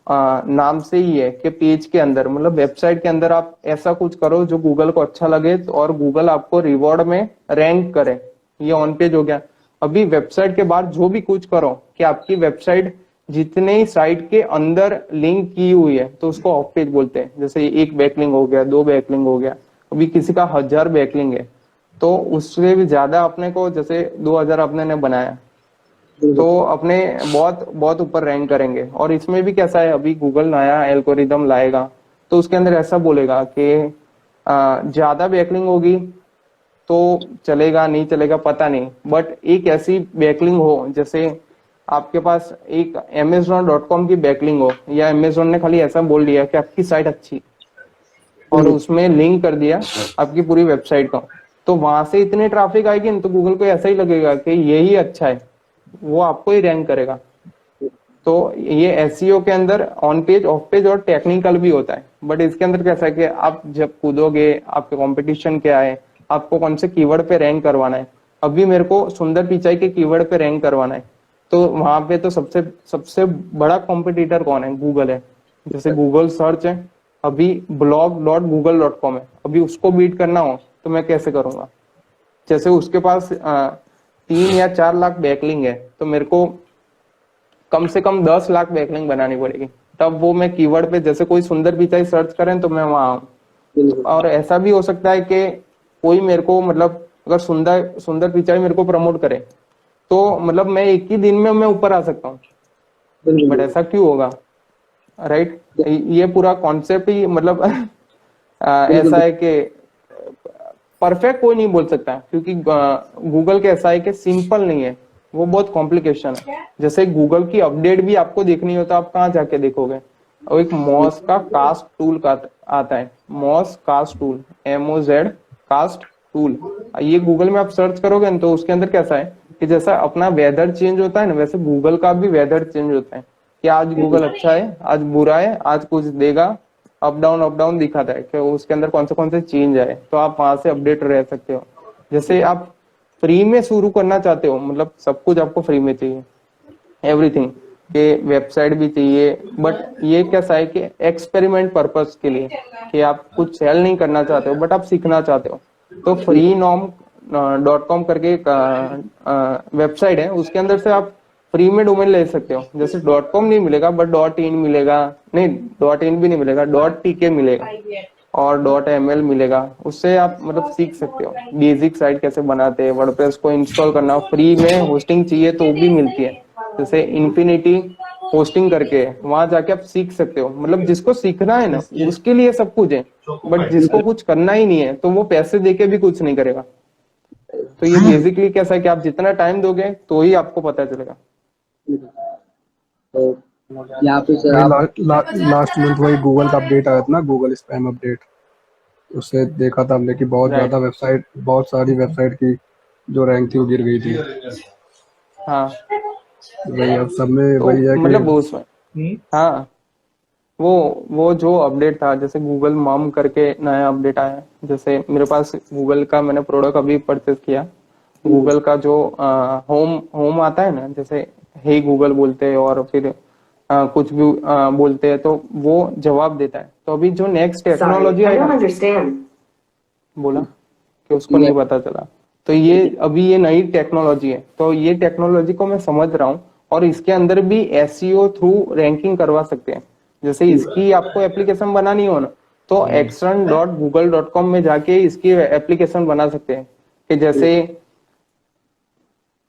नाम से ही है कि पेज के अंदर, मतलब वेबसाइट के अंदर आप ऐसा कुछ करो जो गूगल को अच्छा लगे और गूगल आपको रिवॉर्ड में रैंक करे, ये ऑन पेज हो गया। अभी वेबसाइट के बाद जो भी कुछ करो कि आपकी वेबसाइट जितने ही साइट के अंदर लिंक की हुई है तो उसको ऑफ पेज बोलते हैं। जैसे एक बैकलिंक हो गया, 2 बैकलिंक हो गया, अभी किसी का 1000 बैकलिंक है तो उससे भी ज्यादा अपने को, जैसे 2000 अपने ने बनाया तो अपने बहुत बहुत ऊपर रैंक करेंगे। और इसमें भी कैसा है, अभी गूगल नया एल्गोरिदम लाएगा तो उसके अंदर ऐसा बोलेगा कि ज्यादा बैकलिंक होगी तो चलेगा, नहीं चलेगा पता नहीं, बट एक ऐसी बैकलिंक हो, जैसे आपके पास एक amazon.com की बैकलिंक हो, या अमेजोन ने खाली ऐसा बोल दिया कि आपकी साइट अच्छी और उसमें लिंक कर दिया आपकी पूरी वेबसाइट का, तो वहां से इतनी ट्रैफिक आएगी ना तो गूगल को ऐसा ही लगेगा कि यही अच्छा है, वो आपको ही रैंक करेगा। तो ये एसईओ के अंदर ऑन पेज, ऑफ पेज और टेक्निकल भी होता है। बट इसके अंदर कैसा है कि आप जब कूदोगे, आपके कंपटीशन क्या है, आपको कौन से कीवर्ड पे रैंक करवाना है। अभी मेरे को सुंदर पिचाई के कीवर्ड पे रैंक करवाना है, तो वहां पे तो सबसे सबसे बड़ा कॉम्पिटिटर कौन है, गूगल है। जैसे गूगल सर्च है, अभी blog.google.com है, अभी उसको बीट करना हो तो मैं कैसे करूंगा। जैसे उसके पास 3 या 4 लाख बैकलिंग है तो मेरे को कम से कम 10 लाख बैकलिंग बनानी पड़ेगी, तब वो मैं कीवर्ड पे, जैसे कोई सुंदर पिचाई सर्च करें तो मैं वहां आऊं। और ऐसा भी हो सकता है कि कोई मेरे को, मतलब अगर सुंदर पिचाई मेरे को प्रमोट करे तो मतलब मैं एक ही दिन में मैं ऊपर आ सकता हूँ, बट ऐसा क्यों होगा, राइट। ये पूरा कॉन्सेप्ट ही मतलब ऐसा है कि परफेक्ट कोई नहीं बोल सकता, क्योंकि गूगल का ऐसा है कि सिंपल नहीं है, वो बहुत कॉम्प्लिकेशन है। जैसे गूगल की अपडेट भी आपको देखनी हो तो आप कहाँ जाके देखोगे, और एक मॉस का कास्ट टूल का आता है, Moz cast tool, MOZ cast tool, ये गूगल में आप सर्च करोगे ना तो उसके अंदर कैसा है कि जैसा अपना वेदर चेंज होता है ना, वैसे गूगल का भी वेदर चेंज होता है कि आज गूगल अच्छा है, आज बुरा है, आज कुछ देगा, अप डाउन दिखाता है कि उसके अंदर कौन से चेंज आए, तो आप वहां से अपडेट रह सकते हो। जैसे आप फ्री में शुरू करना चाहते हो, मतलब सब कुछ आपको फ्री में चाहिए, एवरीथिंग, के वेबसाइट भी चाहिए, बट ये कैसा है कि एक्सपेरिमेंट पर्पस के लिए, कि आप कुछ सेल नहीं करना चाहते हो बट आप सीखना चाहते हो, तो freenom.com करके एक वेबसाइट है, उसके अंदर से आप फ्री में डोमेन ले सकते हो। जैसे .com नहीं मिलेगा बट .in मिलेगा, नहीं .in भी नहीं मिलेगा, .tk मिलेगा और .ml मिलेगा। उससे आप मतलब सीख सकते हो बेसिक साइट कैसे बनाते हैं, वर्डप्रेस को इंस्टॉल करना, फ्री में होस्टिंग चाहिए तो वो भी मिलती है, जैसे इन्फिनिटी होस्टिंग करके, वहां जाके आप सीख सकते हो। मतलब जिसको सीखना है ना उसके लिए सब कुछ है, बट जिसको कुछ करना ही नहीं है तो वो पैसे देके भी कुछ नहीं करेगा। तो ये बेसिकली कैसा है कि आप जितना टाइम दोगे तो ही आपको पता चलेगा। तो यहाँ पे सर वही आप लास्ट मंथ वही गूगल का अपडेट आया था ना, गूगल स्पैम अपडेट, उससे देखा था हमने कि बहुत राइट, ज्यादा वेबसाइट, बहुत सारी वेबसाइट की जो रैंक थी वो गिर गई थी। हाँ, वही अब सब में तो वही है कि मतलब उसमें, हाँ, वो जो अपडेट था, जैसे गूगल मॉम करके नया अपडेट आया है, जैसे मेरे पास गूगल का मैंने प्रोडक्ट अभी परचेज किया, गूगल का जो होम होम आता है ना, जैसे हे गूगल बोलते हैं और फिर कुछ भी बोलते हैं तो वो जवाब देता है। तो अभी जो नेक्स्ट टेक्नोलॉजी Sorry, I आएगा, don't understand. बोला कि उसको नहीं पता चला, तो ये अभी ये नई टेक्नोलॉजी है, तो ये टेक्नोलॉजी को मैं समझ रहा हूँ और इसके अंदर भी एसईओ थ्रू रैंकिंग करवा सकते हैं। जैसे इसकी आपको एप्लीकेशन बनानी हो ना तो extern.google.com में जाके इसकी एप्लीकेशन बना सकते हैं, कि जैसे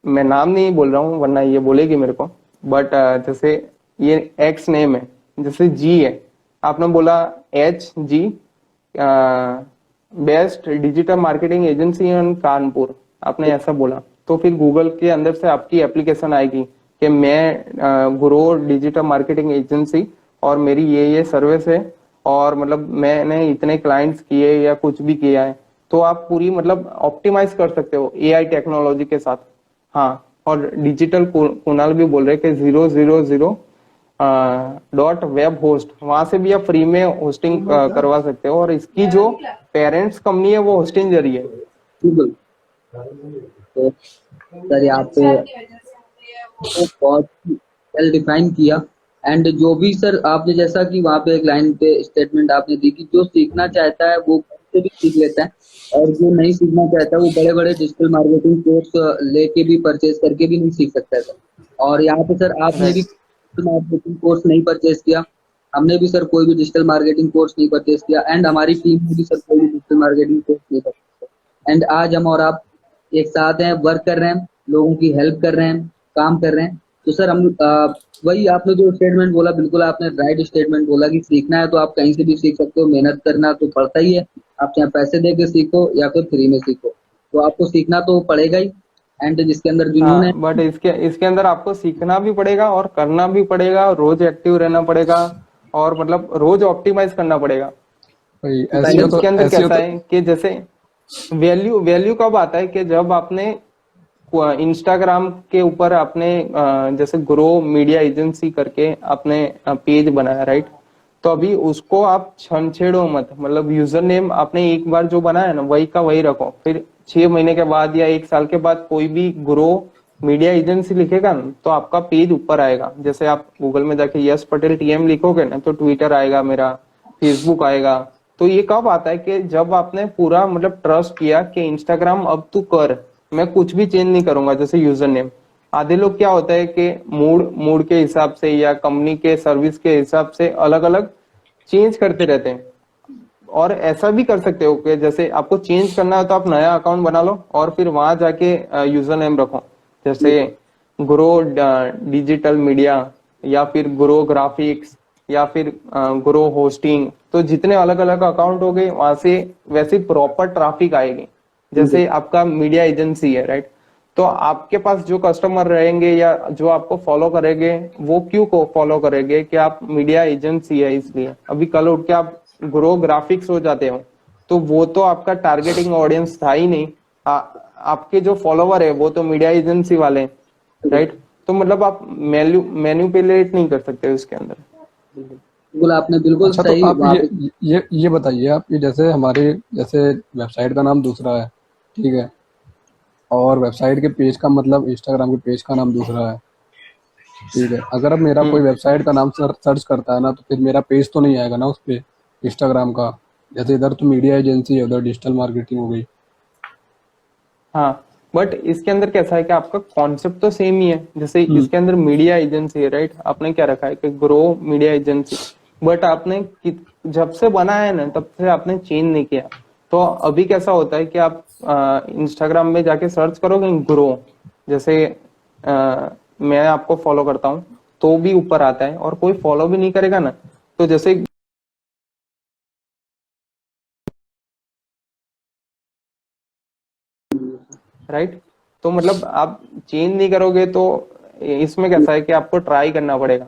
मैं नाम नहीं बोल रहा हूँ वरना ये बोलेगी मेरे को, बट जैसे ये एक्स नेम है, जैसे जी है, आपने बोला HG best digital marketing agency in Kanpur, आपने ऐसा बोला, तो फिर गूगल के अंदर से आपकी एप्लीकेशन आएगी कि मैं ग्रो डिजिटल मार्केटिंग एजेंसी और मेरी ये सर्विस है, और मतलब मैंने इतने क्लाइंट्स किए या कुछ भी किया है, तो आप पूरी मतलब ऑप्टिमाइज कर सकते हो एआई टेक्नोलॉजी के साथ। हाँ, और डिजिटल कुणाल भी बोल रहे कि 000 .web host, वहां से भी आप फ्री में होस्टिंग करवा सकते हो, और इसकी जो पेरेंट्स कंपनी है वो होस्टिंग जरिए है। गूगल, तो सर यहाँ पे वो बहुत वेल डिफाइन किया। एंड जो भी सर आपने जैसा कि वहाँ पे एक लाइन पे स्टेटमेंट आपने दी कि जो सीखना चाहता है वो से भी सीख लेता है, और जो नहीं सीखना चाहता है वो बड़े बड़े डिजिटल मार्केटिंग कोर्स लेके भी परचेज करके भी नहीं सीख सकता है सर। और यहाँ पे सर आपने भी मार्केटिंग कोर्स नहीं परचेज किया, हमने भी सर कोई भी डिजिटल मार्केटिंग कोर्स नहीं परचेज किया, एंड हमारी टीम ने भी सर कोई भी डिजिटल मार्केटिंग कोर्स नहीं परचेज किया। एंड आज हम और आप एक साथ हैं, वर्क कर रहे हैं, लोगों की हेल्प कर रहे हैं, काम कर रहे हैं। तो सर हम वही आपने जो स्टेटमेंट बोला, बिल्कुल आपने राइट स्टेटमेंट बोला कि सीखना है तो आप कहीं से भी सीख सकते हो, मेहनत करना तो पड़ता ही है, आप चाहे पैसे दे के सीखो या फिर फ्री में सीखो, तो आपको सीखना तो पड़ेगा ही। एंड जिसके अंदर जुनून है, हाँ, बट इसके अंदर आपको सीखना भी पड़ेगा और करना भी पड़ेगा, रोज एक्टिव रहना पड़ेगा और मतलब रोज ऑप्टिमाइज करना पड़ेगा। वही मतलब एसईओ इसके अंदर तो कैसा है कि जैसे वैल्यू कब आता है कि जब आपने इंस्टाग्राम के ऊपर आपने जैसे ग्रो मीडिया एजेंसी करके आपने पेज बनाया, राइट, तो अभी उसको आप छेड़ो मत, मतलब यूजर नेम आपने एक बार जो बनाया ना वही का वही रखो, फिर 6 महीने के बाद या 1 साल के बाद कोई भी ग्रो मीडिया एजेंसी लिखेगा ना तो आपका पेज ऊपर आएगा। जैसे आप गूगल में जाके यश पटेल टीएम लिखोगे ना तो ट्विटर आएगा, मेरा फेसबुक आएगा। तो ये कब आता है कि जब आपने पूरा मतलब ट्रस्ट किया कि इंस्टाग्राम अब तू कर, मैं कुछ भी चेंज नहीं करूंगा। जैसे यूजर नेम, आधे लोग क्या होता है कि मूड के हिसाब से या कंपनी के सर्विस के हिसाब से अलग अलग चेंज करते रहते हैं, और ऐसा भी कर सकते हो कि जैसे आपको चेंज करना है तो आप नया अकाउंट बना लो और फिर वहां जाके यूजर नेम रखो, जैसे ग्रो डिजिटल मीडिया या फिर ग्रो ग्राफिक्स या फिर ग्रो होस्टिंग। तो जितने अलग अलग अकाउंट हो गए वहां से वैसे प्रॉपर ट्रैफिक आएगी। जैसे आपका मीडिया एजेंसी है, राइट, तो आपके पास जो कस्टमर रहेंगे या जो आपको फॉलो करेंगे वो क्यों को फॉलो करेंगे कि आप मीडिया एजेंसी है इसलिए। अभी कल उठ के आप ग्रो ग्राफिक्स हो जाते हो तो वो तो आपका टारगेटिंग ऑडियंस था ही नहीं। आपके जो फॉलोवर है वो तो मीडिया एजेंसी वाले हैं, राइट। तो मतलब आप मैन्युपुलेट नहीं कर सकते उसके अंदर। बिल्कुल, आपने बिल्कुल अच्छा, तो सही आप वहाँ पे। ये बताइए आप कि जैसे हमारे जैसे वेबसाइट का नाम दूसरा है, ठीक है, और वेबसाइट के पेज का मतलब इंस्टाग्राम के पेज का नाम दूसरा है, ठीक है। अगर अब मेरा कोई वेबसाइट का नाम सर्च करता है ना, तो फिर मेरा पेज तो नहीं आएगा ना उस पे इंस्टाग्राम का। जैसे इधर तो मीडिया एजेंसी है, उधर डिजिटल मार्केटिंग हो गई। हाँ, बट इसके अंदर कैसा है कि आपका कॉन्सेप्ट तो सेम ही है। जैसे इसके अंदर मीडिया एजेंसी है, राइट, आपने क्या रखा है कि ग्रो मीडिया एजेंसी, बट आपने जब से बना है ना तब से आपने चेंज नहीं किया। तो अभी कैसा होता है कि आप इंस्टाग्राम में जाके सर्च करोगे ग्रो, जैसे मैं आपको फॉलो करता हूँ तो भी ऊपर आता है, और कोई फॉलो भी नहीं करेगा ना तो जैसे, राइट। तो मतलब आप चेंज नहीं करोगे तो इसमें कैसा है कि आपको ट्राई करना पड़ेगा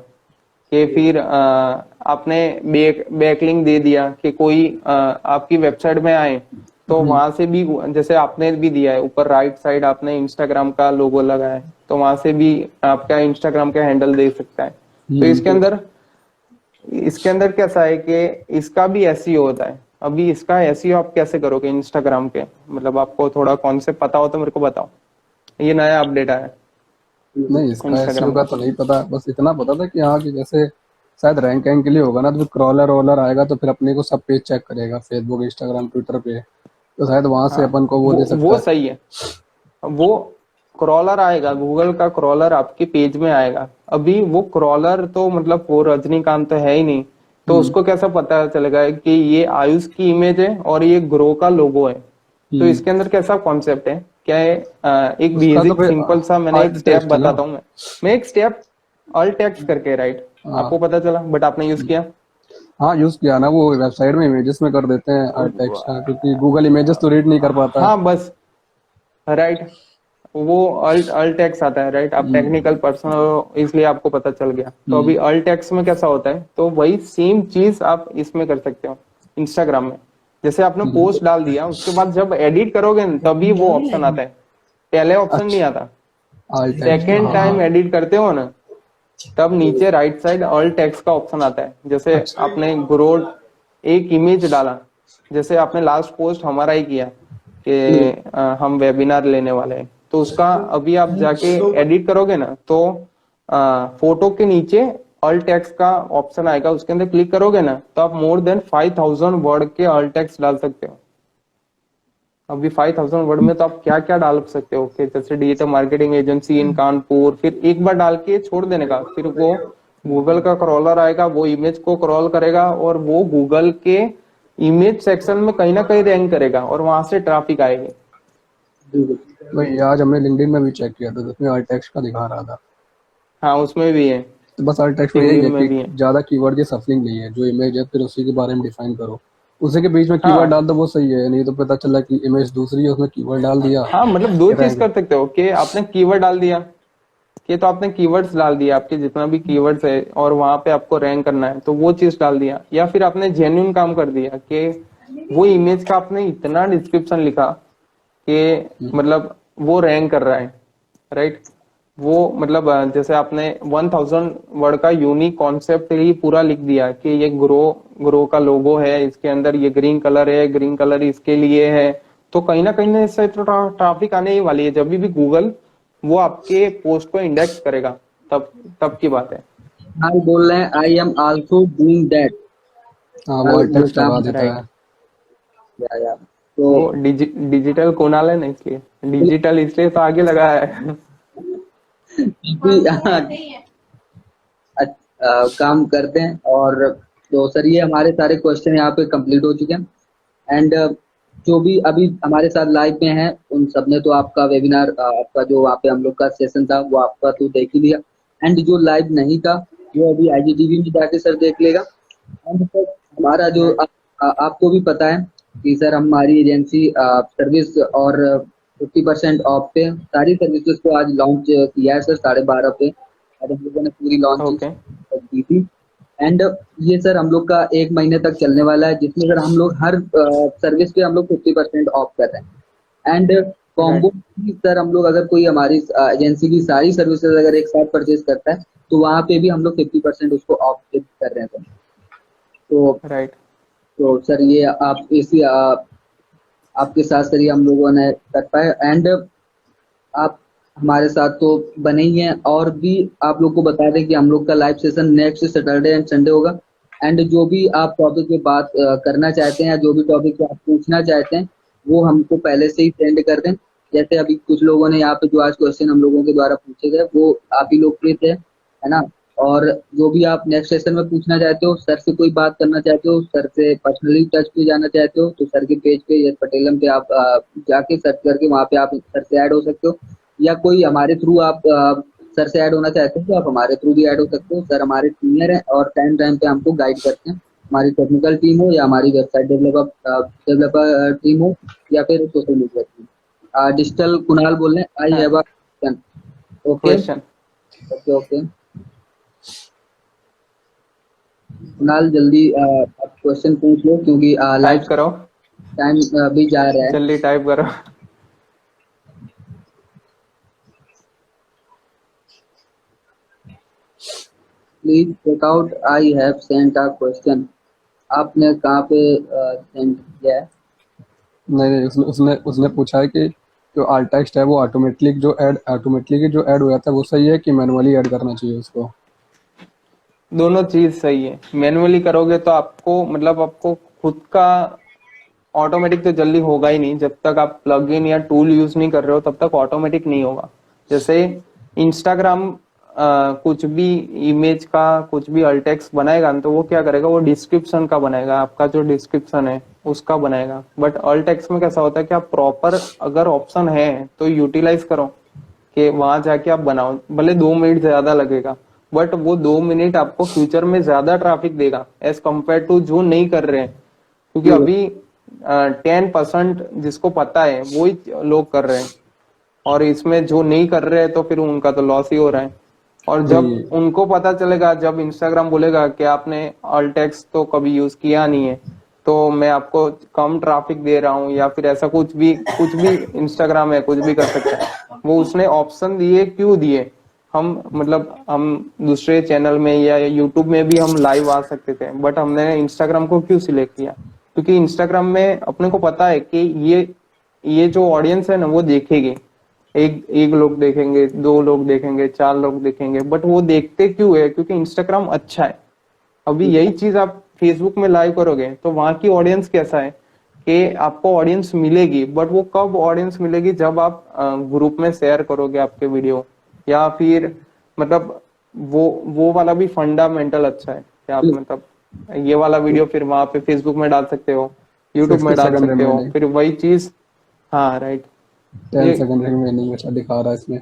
कि फिर आपने बैकलिंक दे दिया कि कोई आपकी वेबसाइट में आए तो वहां से भी, जैसे आपने भी दिया है ऊपर राइट साइड आपने इंस्टाग्राम का लोगो लगाया है, तो वहां से भी आपका इंस्टाग्राम का हैंडल दे सकता है। तो इसके अंदर कैसा है कि इसका भी एसईओ होता है। अभी इसका एसईओ आप कैसे करोगे इंस्टाग्राम के, मतलब आपको थोड़ा कॉन्सेप्ट पता हो तो मेरे को बताओ। ये नया अपडेट आया है नहीं, इसका एसईओ इंस्टाग्राम का का। तो नहीं पता, बस इतना पता था कि हाँ, कि जैसे शायद रैंक के लिए होगा ना, तो क्रॉलर वॉलर आएगा तो फिर अपने को सब पेज चेक करेगा, फेसबुक इंस्टाग्राम ट्विटर पे, तो शायद वहां से हाँ, अपन को वो दे सकता वो है। सही है। वो क्रॉलर आएगा, गूगल का क्रॉलर आपके पेज में आएगा। अभी वो क्रॉलर तो मतलब वो रजनीकांत तो है ही नहीं, तो हम्म। उसको कैसा पता चलेगा कि ये आयुष की इमेज है और ये ग्रो का लोगो है। तो हम्म। इसके अंदर कैसा कॉन्सेप्ट है, क्या है, एक उसका तो बेसिक फिर सिंपल सा मैंने एक आर्ट स्टेप टेक्स्ट है ना। बताता हूँ। मैं एक स्टेप अल्ट टेक्स्ट करके, राइट, हाँ। आपको पता चला बट आपने यूज किया। हाँ, यूज किया ना, वो वेबसाइट में इमेजेस में कर देते हैं आर्ट टेक्स्ट का, क्योंकि गूगल इमेजेस तो रीड नहीं कर पाता है। हाँ बस, राइट, वो अल्ट अल्ट टेक्स आता है, राइट। आप हम्म। टेक्निकल पर्सन हो इसलिए आपको पता चल गया। तो हम्म। अभी अल्ट टेक्स में कैसा होता है, तो वही सेम चीज आप इसमें कर सकते हो इंस्टाग्राम में। जैसे आपने पोस्ट डाल दिया, उसके बाद जब एडिट करोगे न, तभी वो ऑप्शन आता है, पहले ऑप्शन नहीं अच्छा, आता। आर्ट टेक्स्ट, सेकेंड हाँ हाँ। टाइम एडिट करते हो ना, तब नीचे राइट साइड अल्ट टेक्स्ट का ऑप्शन आता है। जैसे अच्छा। आपने ग्रो एक इमेज डाला, जैसे आपने लास्ट पोस्ट हमारा ही किया कि हम वेबिनार लेने वाले हैं, तो उसका अभी आप जाके एडिट करोगे ना तो फोटो के नीचे अल्ट टेक्स्ट का ऑप्शन आएगा, उसके अंदर क्लिक करोगे ना तो आप मोर देन 5000 वर्ड के अल्ट टेक्स्ट डाल सकते हो। अभी 5000 वर्ड में तो आप क्या क्या डाल सकते हो कि जैसे digital marketing agency in Kanpur, फिर एक बार डाल के छोड़ देने का, फिर वो गूगल का क्रॉलर आएगा, वो इमेज को क्रॉल करेगा और वो गूगल के इमेज सेक्शन में कहीं ना कहीं रैंक करेगा और वहां से ट्रैफिक आएगी। वही आज हमने लिंक्डइन में भी चेक किया था, तो उसमें आर्ट टेक्स्ट का दिखा रहा था। हाँ, उसमें भी है, तो बस आर्ट टेक्स्ट में यही लिंक्डइन है में कि भी है। ज्यादा कीवर्ड की सफलिंग नहीं है, जो इमेज है फिर उसी के बारे में डिफाइन करो, उसी के बीच में कीवर्ड हाँ डाल दो, वो सही है। नहीं तो पता चला कि इमेज दूसरी है, उसमें कीवर्ड डाल दिया, हाँ, मतलब दो चीज रैंक। कर सकते हो कि आपने कीवर्ड डाल दिया, कि तो आपने कीवर्ड्स डाल दिया, आपके जितना भी कीवर्ड्स है और वहां पे आपको रैंक करना है तो वो चीज डाल दिया, या फिर आपने जेन्युइन काम कर दिया कि वो इमेज का आपने इतना डिस्क्रिप्शन लिखा कि मतलब वो रैंक कर रहा है, राइट। वो मतलब जैसे आपने 1000 वर्ड का यूनिक कॉन्सेप्ट ही पूरा लिख दिया कि ये ग्रो ग्रो का लोगो है, इसके अंदर ये ग्रीन कलर है, ग्रीन कलर इसके लिए है, तो कहीं ना कहीं इससे तो ट्रैफिक आने ही वाली है। जब भी गूगल वो आपके पोस्ट को इंडेक्स करेगा, तब तब की बात है। भाई बोल रहे हैं I am also doing that. हाँ, वो भाई आर्ट वो टेक्स्ट लगा काम देता राइट, है। किया तो वो डिजिटल कुणाल है ना, इसलिए डिजिटल इसलिए तो आगे लगा है। काफी काम करते हैं। और तो सर, ये हमारे सारे क्वेश्चन यहाँ पे कंप्लीट हो चुके हैं। एंड जो भी अभी हमारे साथ लाइव में हैं उन सब ने तो आपका वेबिनार, आपका जो वहाँ पे हम लोग का सेशन था वो आपका तो देख ही लिया। एंड जो लाइव नहीं था वो अभी IGTV में जाके सर देख लेगा। एंड सर हमारा जो आपको भी पता है कि सर हमारी एजेंसी सर्विस और 50% ऑफ पे सारी सर्विसेज को आज लॉन्च किया है सर, 12:30 पे आज हम लोगों ने पूरी लॉन्चिंग ओके, की थी। एंड ये सर हम लोग का 1 महीने तक चलने वाला है, जिसमें सर हम लोग हर सर्विस पे हम लोग 50% ऑफ कर रहे हैं। एंड कॉम्बो सर हम लोग अगर कोई हमारी एजेंसी की सारी सर्विसेज अगर एक साथ परचेज करता है तो वहाँ पे भी हम लोग 50% उसको ऑफ कर रहे हैं सर। तो राइट। तो सर ये आप इसी आपके साथ सर ये हम लोगों ने कर पाए। एंड आप हमारे साथ तो बने ही हैं, और भी आप लोग को बता दें कि हम लोग का live session next Saturday and Sunday होगा। एंड जो भी आप टॉपिक पे बात करना चाहते हैं या जो भी टॉपिक पे आप पूछना चाहते हैं वो हमको पहले से ही सेंड कर दें। जैसे अभी कुछ लोगों ने यहाँ पे जो आज क्वेश्चन हम लोगों के द्वारा पूछे गए वो आप ही लोग के थे, है ना। और जो भी आप नेक्स्ट सेशन में पूछना चाहते हो, सर से कोई बात करना चाहते हो, सर से पर्सनली टच पे जाना चाहते हो, तो सर के पेज पे यस पटेलम पे आप जाके सर्च करके वहाँ पे आप सर से ऐड हो सकते हो। या कोई हमारे थ्रू आप सर से ऐड होना चाहते हो तो आप हमारे थ्रू भी ऐड हो सकते हो। सर हमारे सीनियर हैं और टाइम टाइम पे हमको गाइड करते हैं। हमारी टेक्निकल टीम हो या हमारी वेबसाइट डेवलपर टीम हो या फिर social media team. Digital Kunal बोल रहे हैं, I have a question. Okay question. Okay okay Kunal जल्दी आप क्वेश्चन पूछ लो, क्योंकि टाइप लाइव करो, टाइम भी जा रहा है। जल्दी टाइप करो। Please check out, I have sent a question. आपने कहाँ पे सेंड किया है? नहीं नहीं, उसने उसने उसने पूछा है कि जो alt टेक्स्ट है वो ऑटोमेटिकली जो ऐड हो जाता है वो सही है कि मैनुअली ऐड करना चाहिए उसको। दोनों चीज सही है। मैनुअली करोगे तो आपको मतलब आपको खुद का ऑटोमेटिक तो जल्दी होगा ही नहीं। जब तक आप प्लगइन या टूल यूज नहीं कर रहे हो तब तक ऑटोमेटिक नहीं होगा। जैसे इंस्टाग्राम कुछ भी इमेज का कुछ भी अल्टेक्स बनाएगा तो वो क्या करेगा, वो डिस्क्रिप्शन का बनाएगा, आपका जो डिस्क्रिप्शन है उसका बनाएगा। बट अल्टेक्स में कैसा होता है कि आप प्रॉपर अगर ऑप्शन है तो यूटिलाइज करो कि वहां जाके आप बनाओ। भले 2 मिनट ज्यादा लगेगा बट वो 2 मिनट आपको फ्यूचर में ज्यादा ट्रैफिक देगा एज कम्पेयर टू जो नहीं कर रहे हैं। क्योंकि अभी 10% जिसको पता है वो ही लोग कर रहे हैं, और इसमें जो नहीं कर रहे हैं तो फिर उनका तो लॉस ही हो रहा है। और जब वही उनको पता चलेगा, जब इंस्टाग्राम बोलेगा कि आपने अल्टेक्स तो कभी यूज किया नहीं है तो मैं आपको कम ट्रैफिक दे रहा हूँ, या फिर ऐसा कुछ भी इंस्टाग्राम है कुछ भी कर सकता है। वो उसने ऑप्शन दिए, क्यों दिए? हम मतलब हम दूसरे चैनल में या यूट्यूब में भी हम लाइव आ सकते थे, बट हमने इंस्टाग्राम को क्यों सिलेक्ट किया? क्योंकि इंस्टाग्राम में अपने को पता है कि ये जो ऑडियंस है ना वो देखेगी। एक लोग देखेंगे, 2 लोग देखेंगे, 4 लोग देखेंगे, बट वो देखते क्यों है? क्योंकि इंस्टाग्राम अच्छा है। अभी यही चीज आप फेसबुक में लाइव करोगे तो वहां की ऑडियंस कैसा है कि आपको ऑडियंस मिलेगी, बट वो कब ऑडियंस मिलेगी? जब आप ग्रुप में शेयर करोगे आपके वीडियो, या फिर मतलब वो वाला भी फंडामेंटल अच्छा है कि आप मतलब ये वाला वीडियो फिर वहां पे फेसबुक में डाल सकते हो, यूट्यूब में 60 डाल सेकंड सकते हो, रिमेनिंग, फिर वही चीज। हाँ राइट। 10 ये सेकंड रिमेनिंग ऐसा दिखा रहा है इसमें।